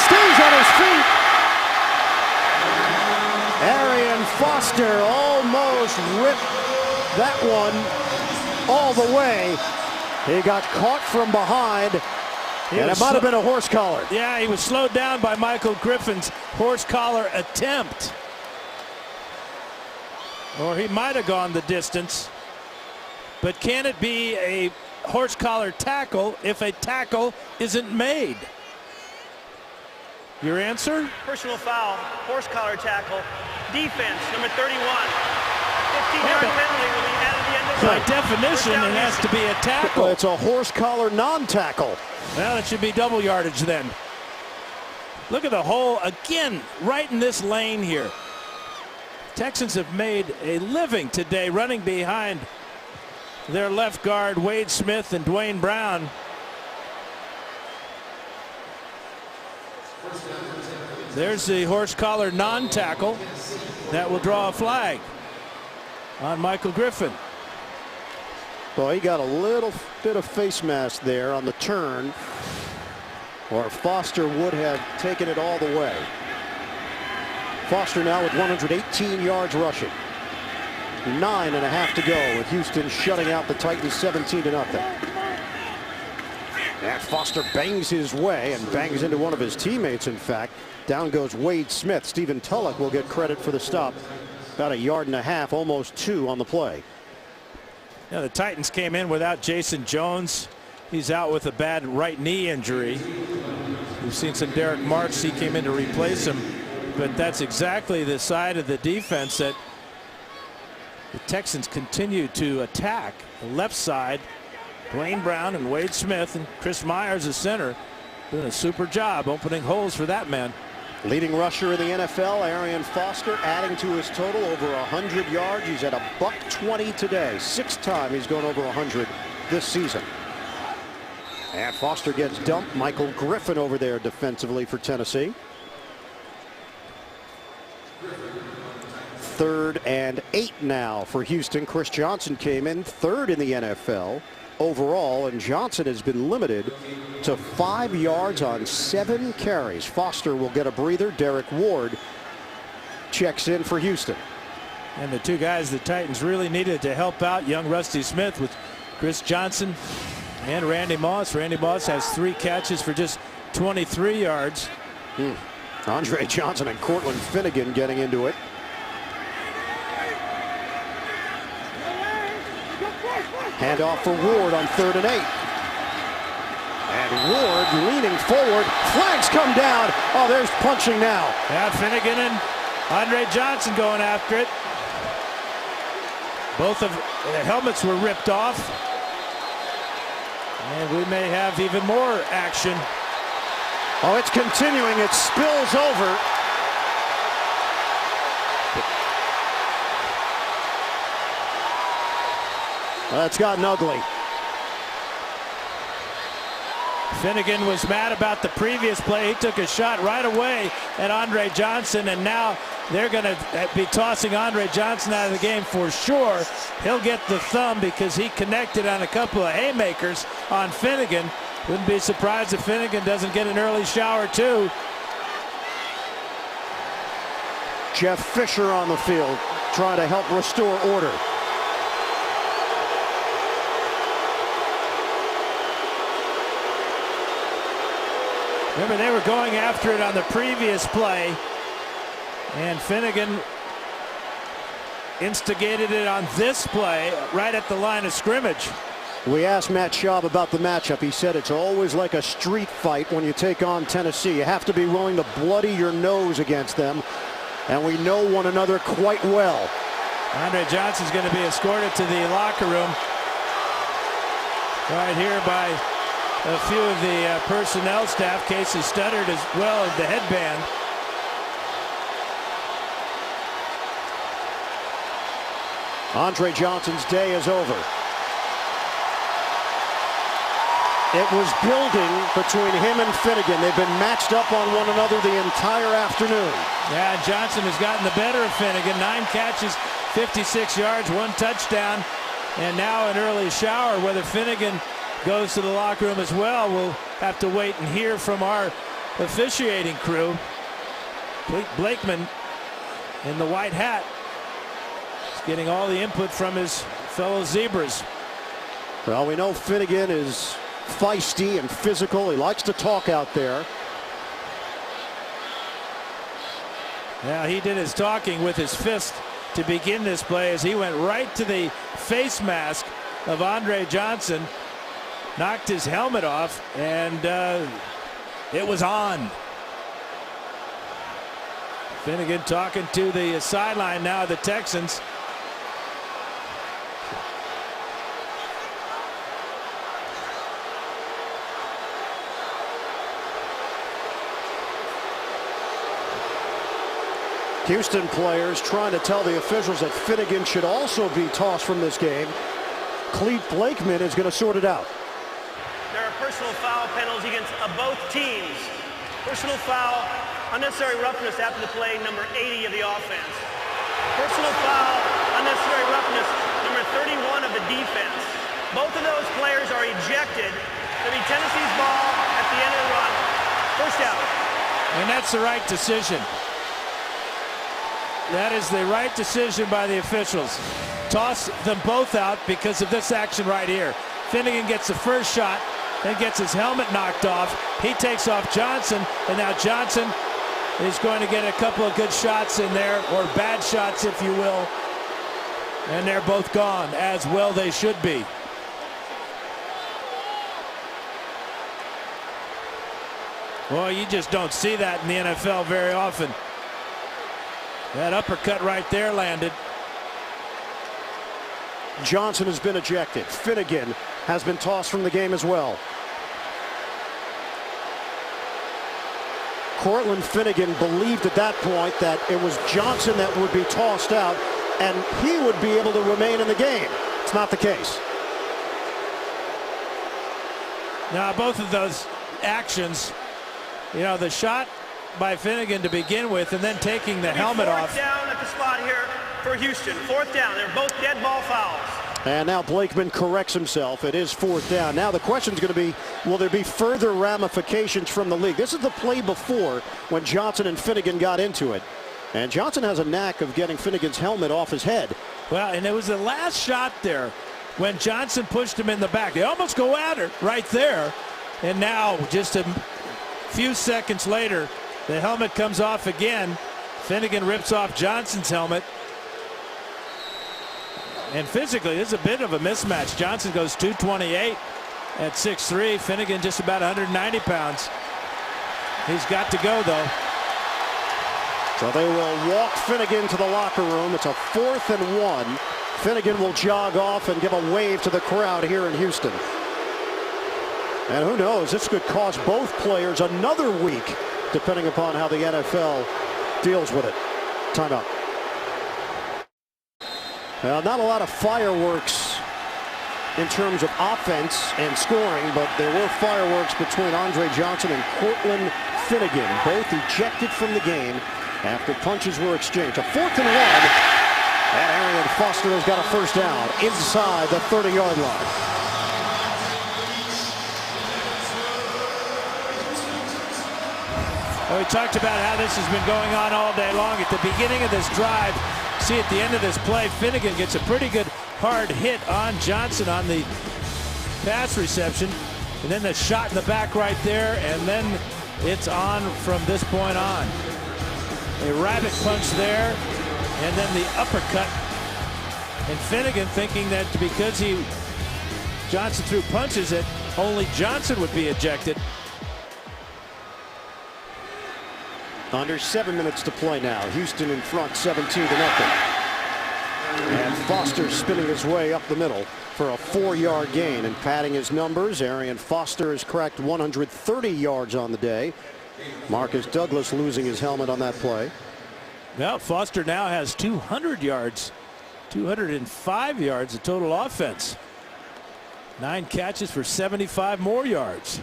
stays on his feet. Arian Foster almost ripped that one all the way. He got caught from behind, and it might have been a horse collar. Yeah, he was slowed down by Michael Griffin's horse collar attempt. Or he might have gone the distance. But can it be a horse collar tackle if a tackle isn't made? Your answer? Personal foul, horse collar tackle, defense, number 31. 15-yard penalty will be added at the end of the By definition, it has to be a tackle. Well, it's a horse collar non-tackle. Well, it should be double yardage then. Look at the hole again, right in this lane here. Texans have made a living today running behind their left guard, Wade Smith and Dwayne Brown. There's the horse collar non-tackle. That will draw a flag on Michael Griffin. Well, he got a little bit of face mask there on the turn, or Foster would have taken it all the way. Foster now with 118 yards rushing. 9.5 to go with Houston shutting out the Titans 17-0. And Foster bangs his way and bangs into one of his teammates, in fact. Down goes Wade Smith. Stephen Tulloch will get credit for the stop. About 1.5 yards, almost 2 on the play. Now the Titans came in without Jason Jones. He's out with a bad right knee injury. We've seen some Derek Marks. He came in to replace him. But that's exactly the side of the defense that the Texans continue to attack. The left side, Dwayne Brown and Wade Smith and Chris Myers, the center, doing a super job opening holes for that man. Leading rusher in the NFL, Arian Foster, adding to his total over 100 yards. He's at $120 today. 6th time he's gone over 100 this season. And Foster gets dumped. Michael Griffin over there defensively for Tennessee. 3rd and 8 now for Houston. Chris Johnson came in 3rd in the NFL overall, and Johnson has been limited to 5 yards on 7 carries. Foster will get a breather. Derek Ward checks in for Houston. And the 2 guys the Titans really needed to help out young Rusty Smith with Chris Johnson and Randy Moss. Randy Moss has 3 catches for just 23 yards. Andre Johnson and Cortland Finnegan getting into it. Handoff for Ward on 3rd and 8. And Ward leaning forward. Flags come down. Oh, there's punching now. Yeah, Finnegan and Andre Johnson going after it. Both of the helmets were ripped off. And we may have even more action. Oh, it's continuing. It spills over. Well, it's gotten ugly. Finnegan was mad about the previous play. He took a shot right away at Andre Johnson, and now they're going to be tossing Andre Johnson out of the game for sure. He'll get the thumb because he connected on a couple of haymakers on Finnegan. Wouldn't be surprised if Finnegan doesn't get an early shower too. Jeff Fisher on the field trying to help restore order. Remember, they were going after it on the previous play, and Finnegan instigated it on this play right at the line of scrimmage. We asked Matt Schaub about the matchup. He said it's always like a street fight when you take on Tennessee. You have to be willing to bloody your nose against them, and we know one another quite well. Andre Johnson's going to be escorted to the locker room right here by a few of the personnel staff. Casey Studdard as well as the headband. Andre Johnson's day is over. It was building between him and Finnegan. They've been matched up on one another the entire afternoon. Yeah, Johnson has gotten the better of Finnegan. 9 catches, 56 yards, 1 touchdown, and now an early shower. Whether Finnegan goes to the locker room as well, we'll have to wait and hear from our officiating crew. Blakeman in the white hat is getting all the input from his fellow Zebras. Well, we know Finnegan is feisty and physical. He likes to talk out there. Yeah, he did his talking with his fist to begin this play as he went right to the face mask of Andre Johnson, knocked his helmet off, and it was on. Finnegan talking to the sideline now, the Texans. Houston players trying to tell the officials that Finnegan should also be tossed from this game. Clete Blakeman is going to sort it out. There are personal foul penalties against both teams. Personal foul, unnecessary roughness after the play, number 80 of the offense. Personal foul, unnecessary roughness, number 31 of the defense. Both of those players are ejected. It'll be Tennessee's ball at the end of the run. First out. And that's the right decision. That is the right decision by the officials. Toss them both out because of this action right here. Finnegan gets the first shot, then gets his helmet knocked off. He takes off Johnson, and now Johnson is going to get a couple of good shots in there, or bad shots, if you will. And they're both gone, as well they should be. Well, you just don't see that in the NFL very often. That uppercut right there landed. Johnson has been ejected. Finnegan has been tossed from the game as well. Cortland Finnegan believed at that point that it was Johnson that would be tossed out and he would be able to remain in the game. It's not the case. Now, both of those actions, you know, the shot by Finnegan to begin with, and then taking the helmet off. Fourth down at the spot here for Houston. Fourth down. They're both dead ball fouls. And now Blakeman corrects himself. It is fourth down. Now the question is going to be, will there be further ramifications from the league? This is the play before when Johnson and Finnegan got into it. And Johnson has a knack of getting Finnegan's helmet off his head. Well, and it was the last shot there when Johnson pushed him in the back. They almost go at it right there. And now, just a few seconds later, the helmet comes off again. Finnegan rips off Johnson's helmet. And physically, this is a bit of a mismatch. Johnson goes 228 at 6'3". Finnegan just about 190 pounds. He's got to go, though. So they will walk Finnegan to the locker room. It's a 4th and 1. Finnegan will jog off and give a wave to the crowd here in Houston. And who knows, this could cost both players another week, depending upon how the NFL deals with it. Timeout. Well, not a lot of fireworks in terms of offense and scoring, but there were fireworks between Andre Johnson and Cortland Finnegan, both ejected from the game after punches were exchanged. A 4th and 1, and Arian Foster has got a first down inside the 30-yard line. Well, we talked about how this has been going on all day long. At the beginning of this drive, see at the end of this play, Finnegan gets a pretty good hard hit on Johnson on the pass reception. And then the shot in the back right there, and then it's on from this point on. A rabbit punch there, and then the uppercut And Finnegan thinking that because Johnson threw punches that only Johnson would be ejected. Under 7 minutes to play now. Houston in front 17-0. And Foster spinning his way up the middle for a 4-yard gain and padding his numbers. Arian Foster has cracked 130 yards on the day. Marcus Douglas losing his helmet on that play. Now Foster now has 200 yards, 205 yards of total offense. 9 catches for 75 more yards.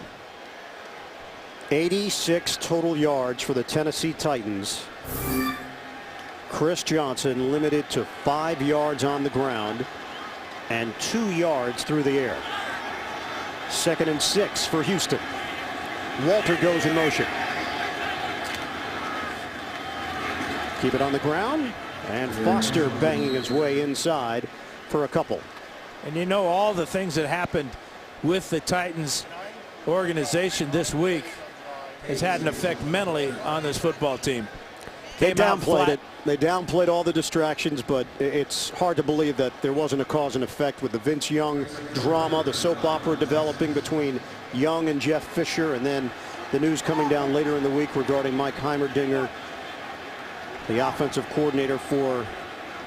86 total yards for the Tennessee Titans. Chris Johnson limited to 5 yards on the ground and 2 yards through the air. 2nd and 6 for Houston. Walter goes in motion. Keep it on the ground, and Foster banging his way inside for a couple. And you know all the things that happened with the Titans organization this week has had an effect mentally on this football team. They downplayed it. They downplayed all the distractions, but it's hard to believe that there wasn't a cause and effect with the Vince Young drama, the soap opera developing between Young and Jeff Fisher, and then the news coming down later in the week regarding Mike Heimerdinger, the offensive coordinator for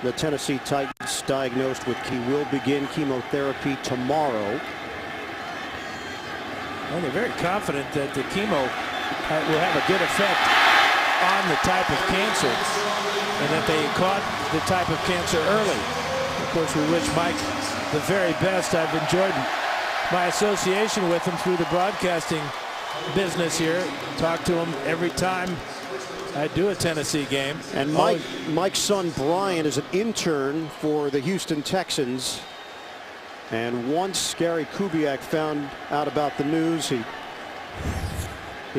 the Tennessee Titans, diagnosed with he will begin chemotherapy tomorrow. And they're very confident that the chemo will have a good effect on the type of cancer, and that they caught the type of cancer early. Of course, we wish Mike the very best. I've enjoyed my association with him through the broadcasting business here. Talk to him every time I do a Tennessee game. And Mike's son Brian is an intern for the Houston Texans. And once Gary Kubiak found out about the news, he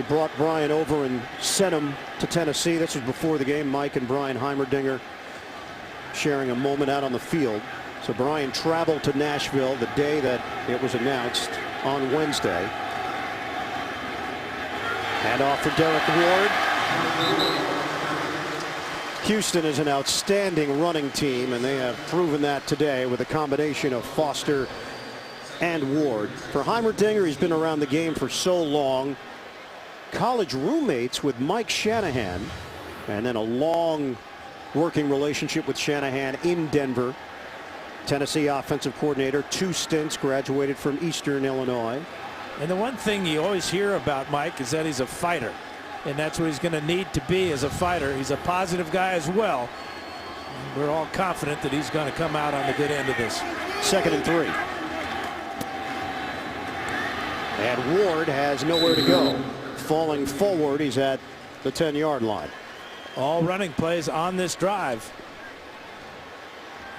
brought Brian over and sent him to Tennessee. This was before the game. Mike and Brian Heimerdinger sharing a moment out on the field. So Brian traveled to Nashville the day that it was announced on Wednesday. Hand off for Derek Ward. Houston is an outstanding running team, and they have proven that today with a combination of Foster and Ward. For Heimerdinger, he's been around the game for so long. College roommates with Mike Shanahan, and then a long working relationship with Shanahan in Denver. Tennessee offensive coordinator, 2 stints, graduated from Eastern Illinois. And the one thing you always hear about Mike is that he's a fighter. And that's what he's going to need to be as a fighter. He's a positive guy as well. And we're all confident that he's going to come out on the good end of this. 2nd and 3. And Ward has nowhere to go. Falling forward, he's at the 10-yard line. All running plays on this drive.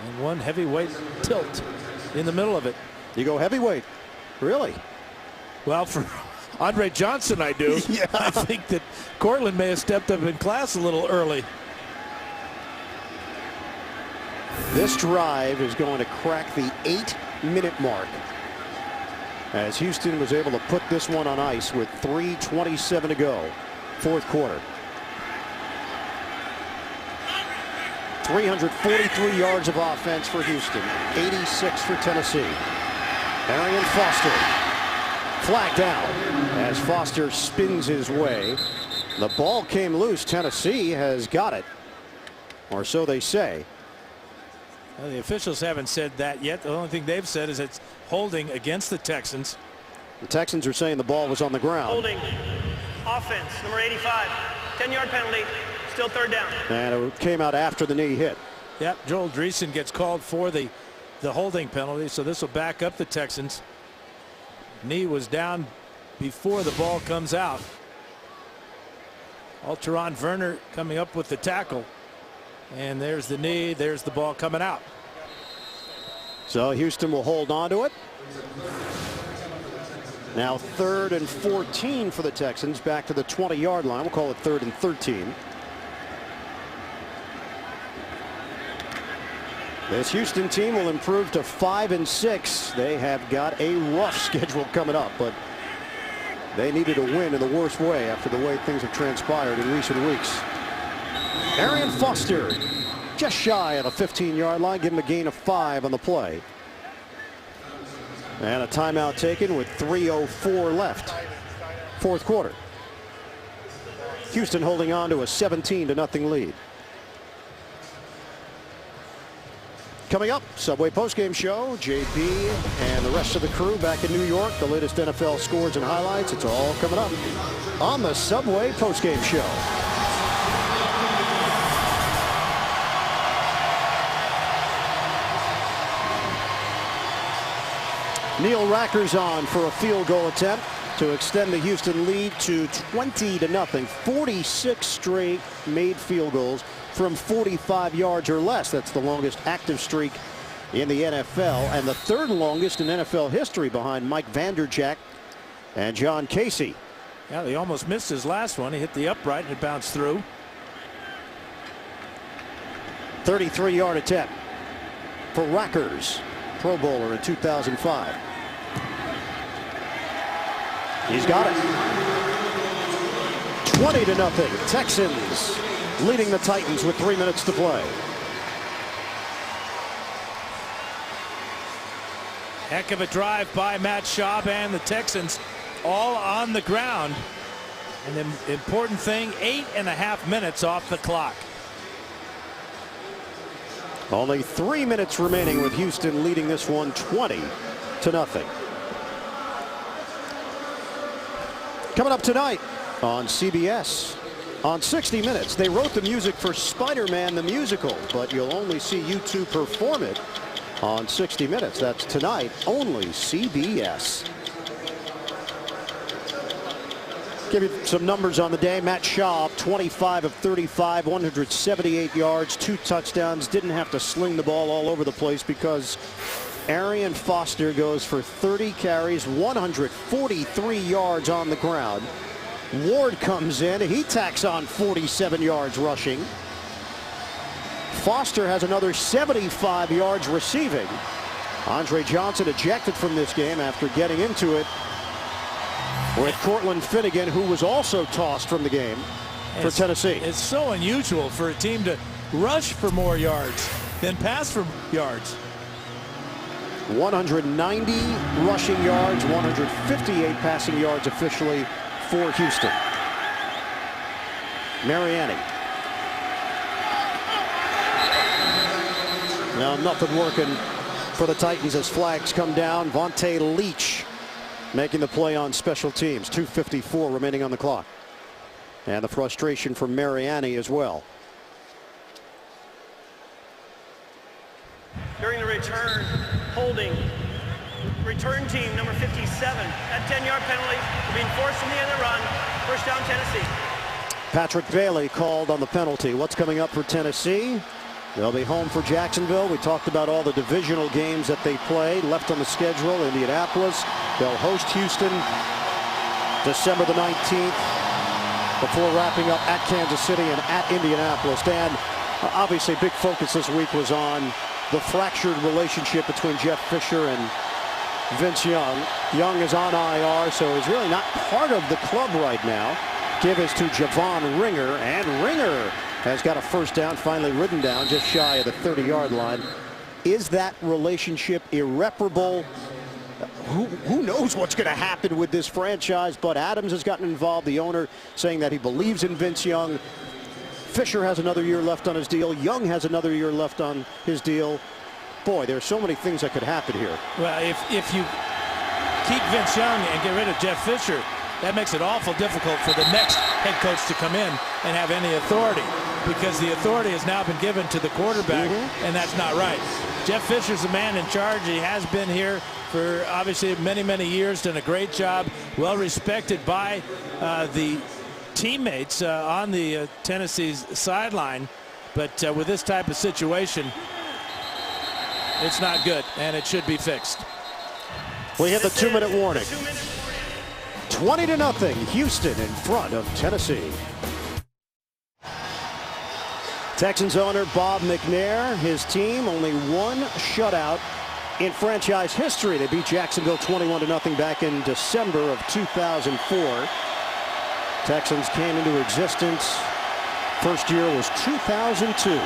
And one heavyweight tilt in the middle of it. You go heavyweight? Really? Well, for Andre Johnson, I do. Yeah. I think that Cortland may have stepped up in class a little early. This drive is going to crack the 8-minute mark, as Houston was able to put this one on ice with 3:27 to go, 4th quarter. 343 yards of offense for Houston, 86 for Tennessee. Arian Foster flagged down as Foster spins his way. The ball came loose. Tennessee has got it, or so they say. Well, the officials haven't said that yet. The only thing they've said is it's holding against the Texans. The Texans are saying the ball was on the ground. Holding. Offense, number 85. 10-yard penalty. Still 3rd down. And it came out after the knee hit. Yep, Joel Dreesen gets called for the holding penalty, so this will back up the Texans. Knee was down before the ball comes out. Alteron Werner coming up with the tackle. And there's the knee. There's the ball coming out. So Houston will hold on to it. Now 3rd and 14 for the Texans, back to the 20-yard line. We'll call it 3rd and 13. This Houston team will improve to 5-6. They have got a rough schedule coming up, but they needed a win in the worst way after the way things have transpired in recent weeks. Arian Foster just shy of the 15-yard line. Give him a gain of 5 on the play. And a timeout taken with 3:04 left. Fourth quarter. Houston holding on to a 17-0 lead. Coming up, Subway postgame show. JP and the rest of the crew back in New York. The latest NFL scores and highlights. It's all coming up on the Subway postgame show. Neil Racker's on for a field goal attempt to extend the Houston lead to 20-0. 46 straight made field goals from 45 yards or less. That's the longest active streak in the NFL and the third longest in NFL history behind Mike Vanderjagt and John Casey. Yeah, he almost missed his last one. He hit the upright and it bounced through. 33-yard attempt for Rackers, Pro Bowler in 2005. He's got it. 20-0. Texans leading the Titans with 3 minutes to play. Heck of a drive by Matt Schaub and the Texans all on the ground. And the important thing, 8.5 minutes off the clock. Only 3 minutes remaining with Houston leading this one 20-0. Coming up tonight on CBS. On 60 Minutes, they wrote the music for Spider-Man the Musical, but you'll only see U2 perform it on 60 Minutes. That's tonight, only CBS. Give you some numbers on the day. Matt Schaub, 25 of 35, 178 yards, 2 touchdowns. Didn't have to sling the ball all over the place because Arian Foster goes for 30 carries, 143 yards on the ground. Ward comes in. He tacks on 47 yards rushing. Foster has another 75 yards receiving. Andre Johnson ejected from this game after getting into it with Cortland Finnegan, who was also tossed from the game for Tennessee. It's so unusual for a team to rush for more yards than pass for yards. 190 rushing yards, 158 passing yards officially for Houston. Mariani. Now nothing working for the Titans as flags come down. Vontae Leach making the play on special teams. 2:54 remaining on the clock. And the frustration from Mariani as well. During the return, holding return team number 57. That 10-yard penalty will be enforced from the end of the run. First down, Tennessee. Patrick Bailey called on the penalty. What's coming up for Tennessee? They'll be home for Jacksonville. We talked about all the divisional games that they play left on the schedule. Indianapolis. They'll host Houston December the 19th before wrapping up at Kansas City and at Indianapolis. Dan, obviously big focus this week was on the fractured relationship between Jeff Fisher and Vince Young. Young is on IR, so he's really not part of the club right now. Give is to Javon Ringer, and Ringer has got a first down, finally ridden down just shy of the 30-yard line. Is that relationship irreparable? Who knows what's going to happen with this franchise? But Adams has gotten involved, the owner saying that he believes in Vince Young. Fisher has another year left on his deal. Young has another year left on his deal. Boy, there's so many things that could happen here. Well, if you keep Vince Young and get rid of Jeff Fisher, that makes it awful difficult for the next head coach to come in and have any authority, because the authority has now been given to the quarterback, and that's not right. Jeff Fisher's the man in charge. He has been here for obviously many, many years, done a great job, well respected by the teammates on the Tennessee's sideline. But with this type of situation, it's not good, and it should be fixed. We hit the 2-minute warning. 20-0, Houston in front of Tennessee. Texans owner Bob McNair, his team only one shutout in franchise history. They beat Jacksonville 21-0 back in December of 2004. Texans came into existence. First year was 2002.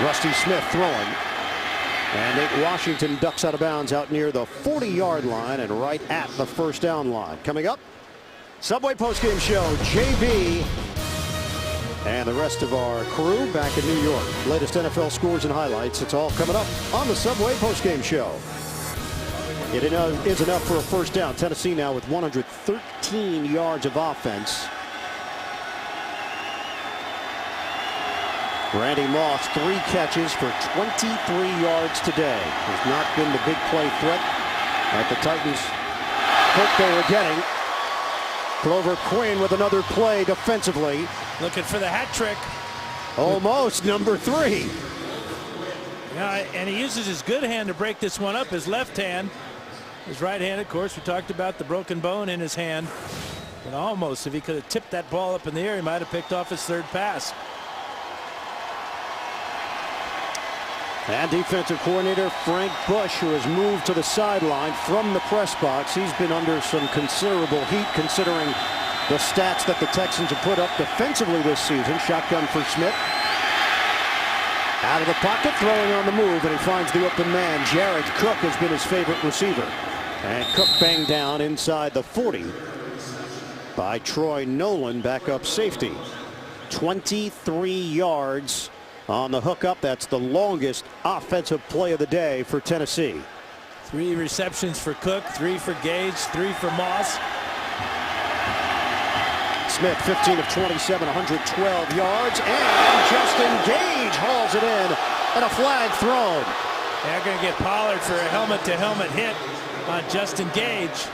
Rusty Smith throwing. And Nate Washington ducks out of bounds out near the 40-yard line and right at the first down line. Coming up, Subway postgame show, JB and the rest of our crew back in New York. Latest NFL scores and highlights. It's all coming up on the Subway postgame show. It is enough for a first down. Tennessee now with 113 yards of offense. Randy Moss, 3 catches for 23 yards today. Has not been the big play threat that the Titans hoped they were getting. Clover Quinn with another play defensively. Looking for the hat trick. Almost number 3. Yeah, and he uses his good hand to break this one up. His left hand. His right hand, of course, we talked about the broken bone in his hand. But almost, if he could have tipped that ball up in the air, he might have picked off his 3rd pass. And defensive coordinator Frank Bush, who has moved to the sideline from the press box. He's been under some considerable heat considering the stats that the Texans have put up defensively this season. Shotgun for Smith. Out of the pocket, throwing on the move, and he finds the open man. Jared Cook has been his favorite receiver. And Cook banged down inside the 40 by Troy Nolan, backup safety. 23 yards on the hookup. That's the longest offensive play of the day for Tennessee. 3 receptions for Cook, 3 for Gage, 3 for Moss. Smith 15 of 27, 112 yards, and Justin Gage hauls it in, and a flag thrown. They're going to get Pollard for a helmet-to-helmet hit on Justin Gage.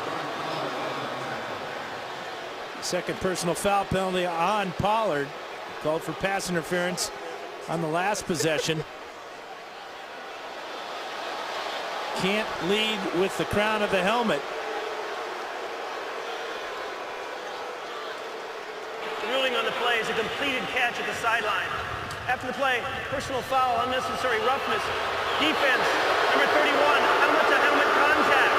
Second personal foul penalty on Pollard. Called for pass interference on the last possession. Can't lead with the crown of the helmet. The ruling on the play is a completed catch at the sideline. After the play, personal foul, unnecessary roughness, defense, number 31, helmet-to-helmet contact.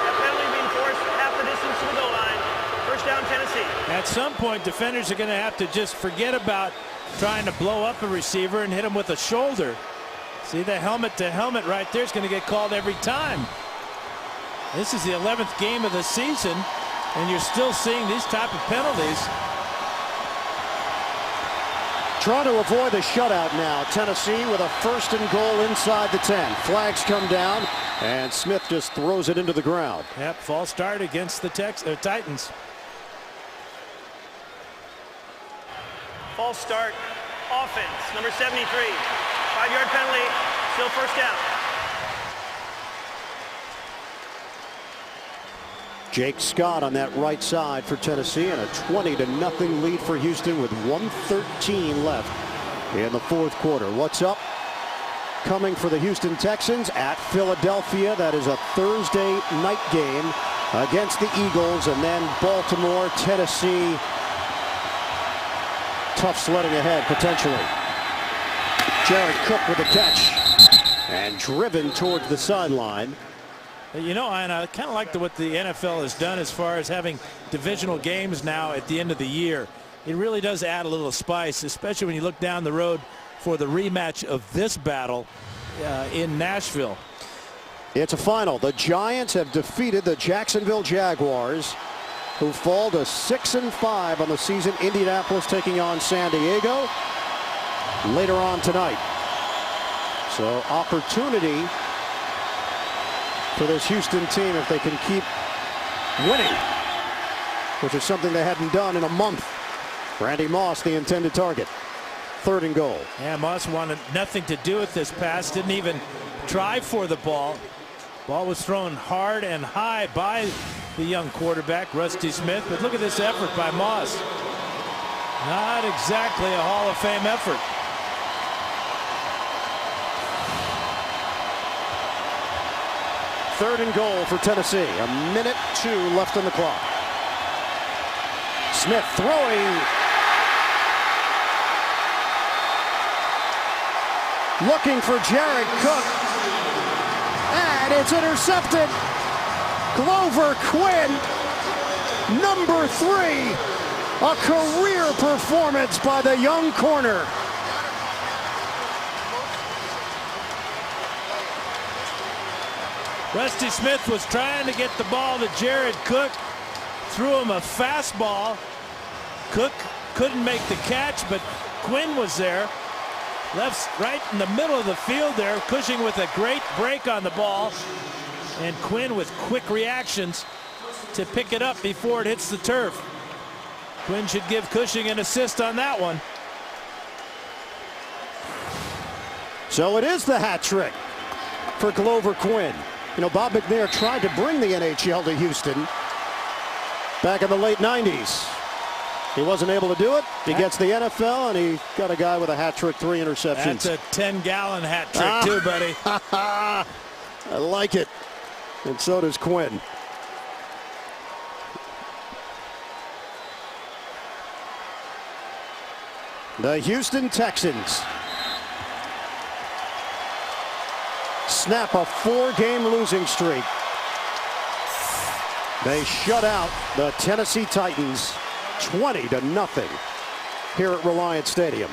That penalty being forced half the distance to the goal line. First down, Tennessee. At some point, defenders are going to have to just forget about trying to blow up a receiver and hit him with a shoulder. See, the helmet-to-helmet right there is going to get called every time. This is the 11th game of the season, and you're still seeing these type of penalties. Trying to avoid the shutout now. Tennessee with a 1st and goal inside the 10. Flags come down, and Smith just throws it into the ground. Yep, false start against the Titans. False start, offense, number 73. 5-yard penalty, still first down. Jake Scott on that right side for Tennessee, and a 20-0 lead for Houston with 1:13 left in the 4th quarter. What's up? Coming for the Houston Texans at Philadelphia. That is a Thursday night game against the Eagles, and then Baltimore, Tennessee. Tough sledding ahead potentially. Jared Cook with a catch and driven towards the sideline. You know, and I kind of like what the NFL has done as far as having divisional games now at the end of the year. It really does add a little spice, especially when you look down the road for the rematch of this battle in Nashville. It's a final. The Giants have defeated the Jacksonville Jaguars, who fall to 6-5 on the season. Indianapolis taking on San Diego later on tonight. So opportunity for this Houston team if they can keep winning, which is something they hadn't done in a month. Randy Moss, the intended target. 3rd and goal. Yeah, Moss wanted nothing to do with this pass. Didn't even try for the ball. Ball was thrown hard and high by the young quarterback, Rusty Smith. But look at this effort by Moss. Not exactly a Hall of Fame effort. Third and goal for Tennessee. 1:02 left on the clock. Smith throwing. Looking for Jared Cook. And it's intercepted. Clover Quinn, number 3. A career performance by the young corner. Rusty Smith was trying to get the ball to Jared Cook. Threw him a fastball. Cook couldn't make the catch, but Quinn was there. Left right in the middle of the field there. Cushing with a great break on the ball. And Quinn with quick reactions to pick it up before it hits the turf. Quinn should give Cushing an assist on that one. So it is the hat trick for Glover Quinn. You know, Bob McNair tried to bring the NHL to Houston back in the late 90s. He wasn't able to do it. He gets the NFL, and he got a guy with a hat trick, 3 interceptions. That's a 10-gallon hat trick, too, buddy. I like it. And so does Quinn. The Houston Texans snap a 4-game losing streak. They shut out the Tennessee Titans 20-0 here at Reliant Stadium.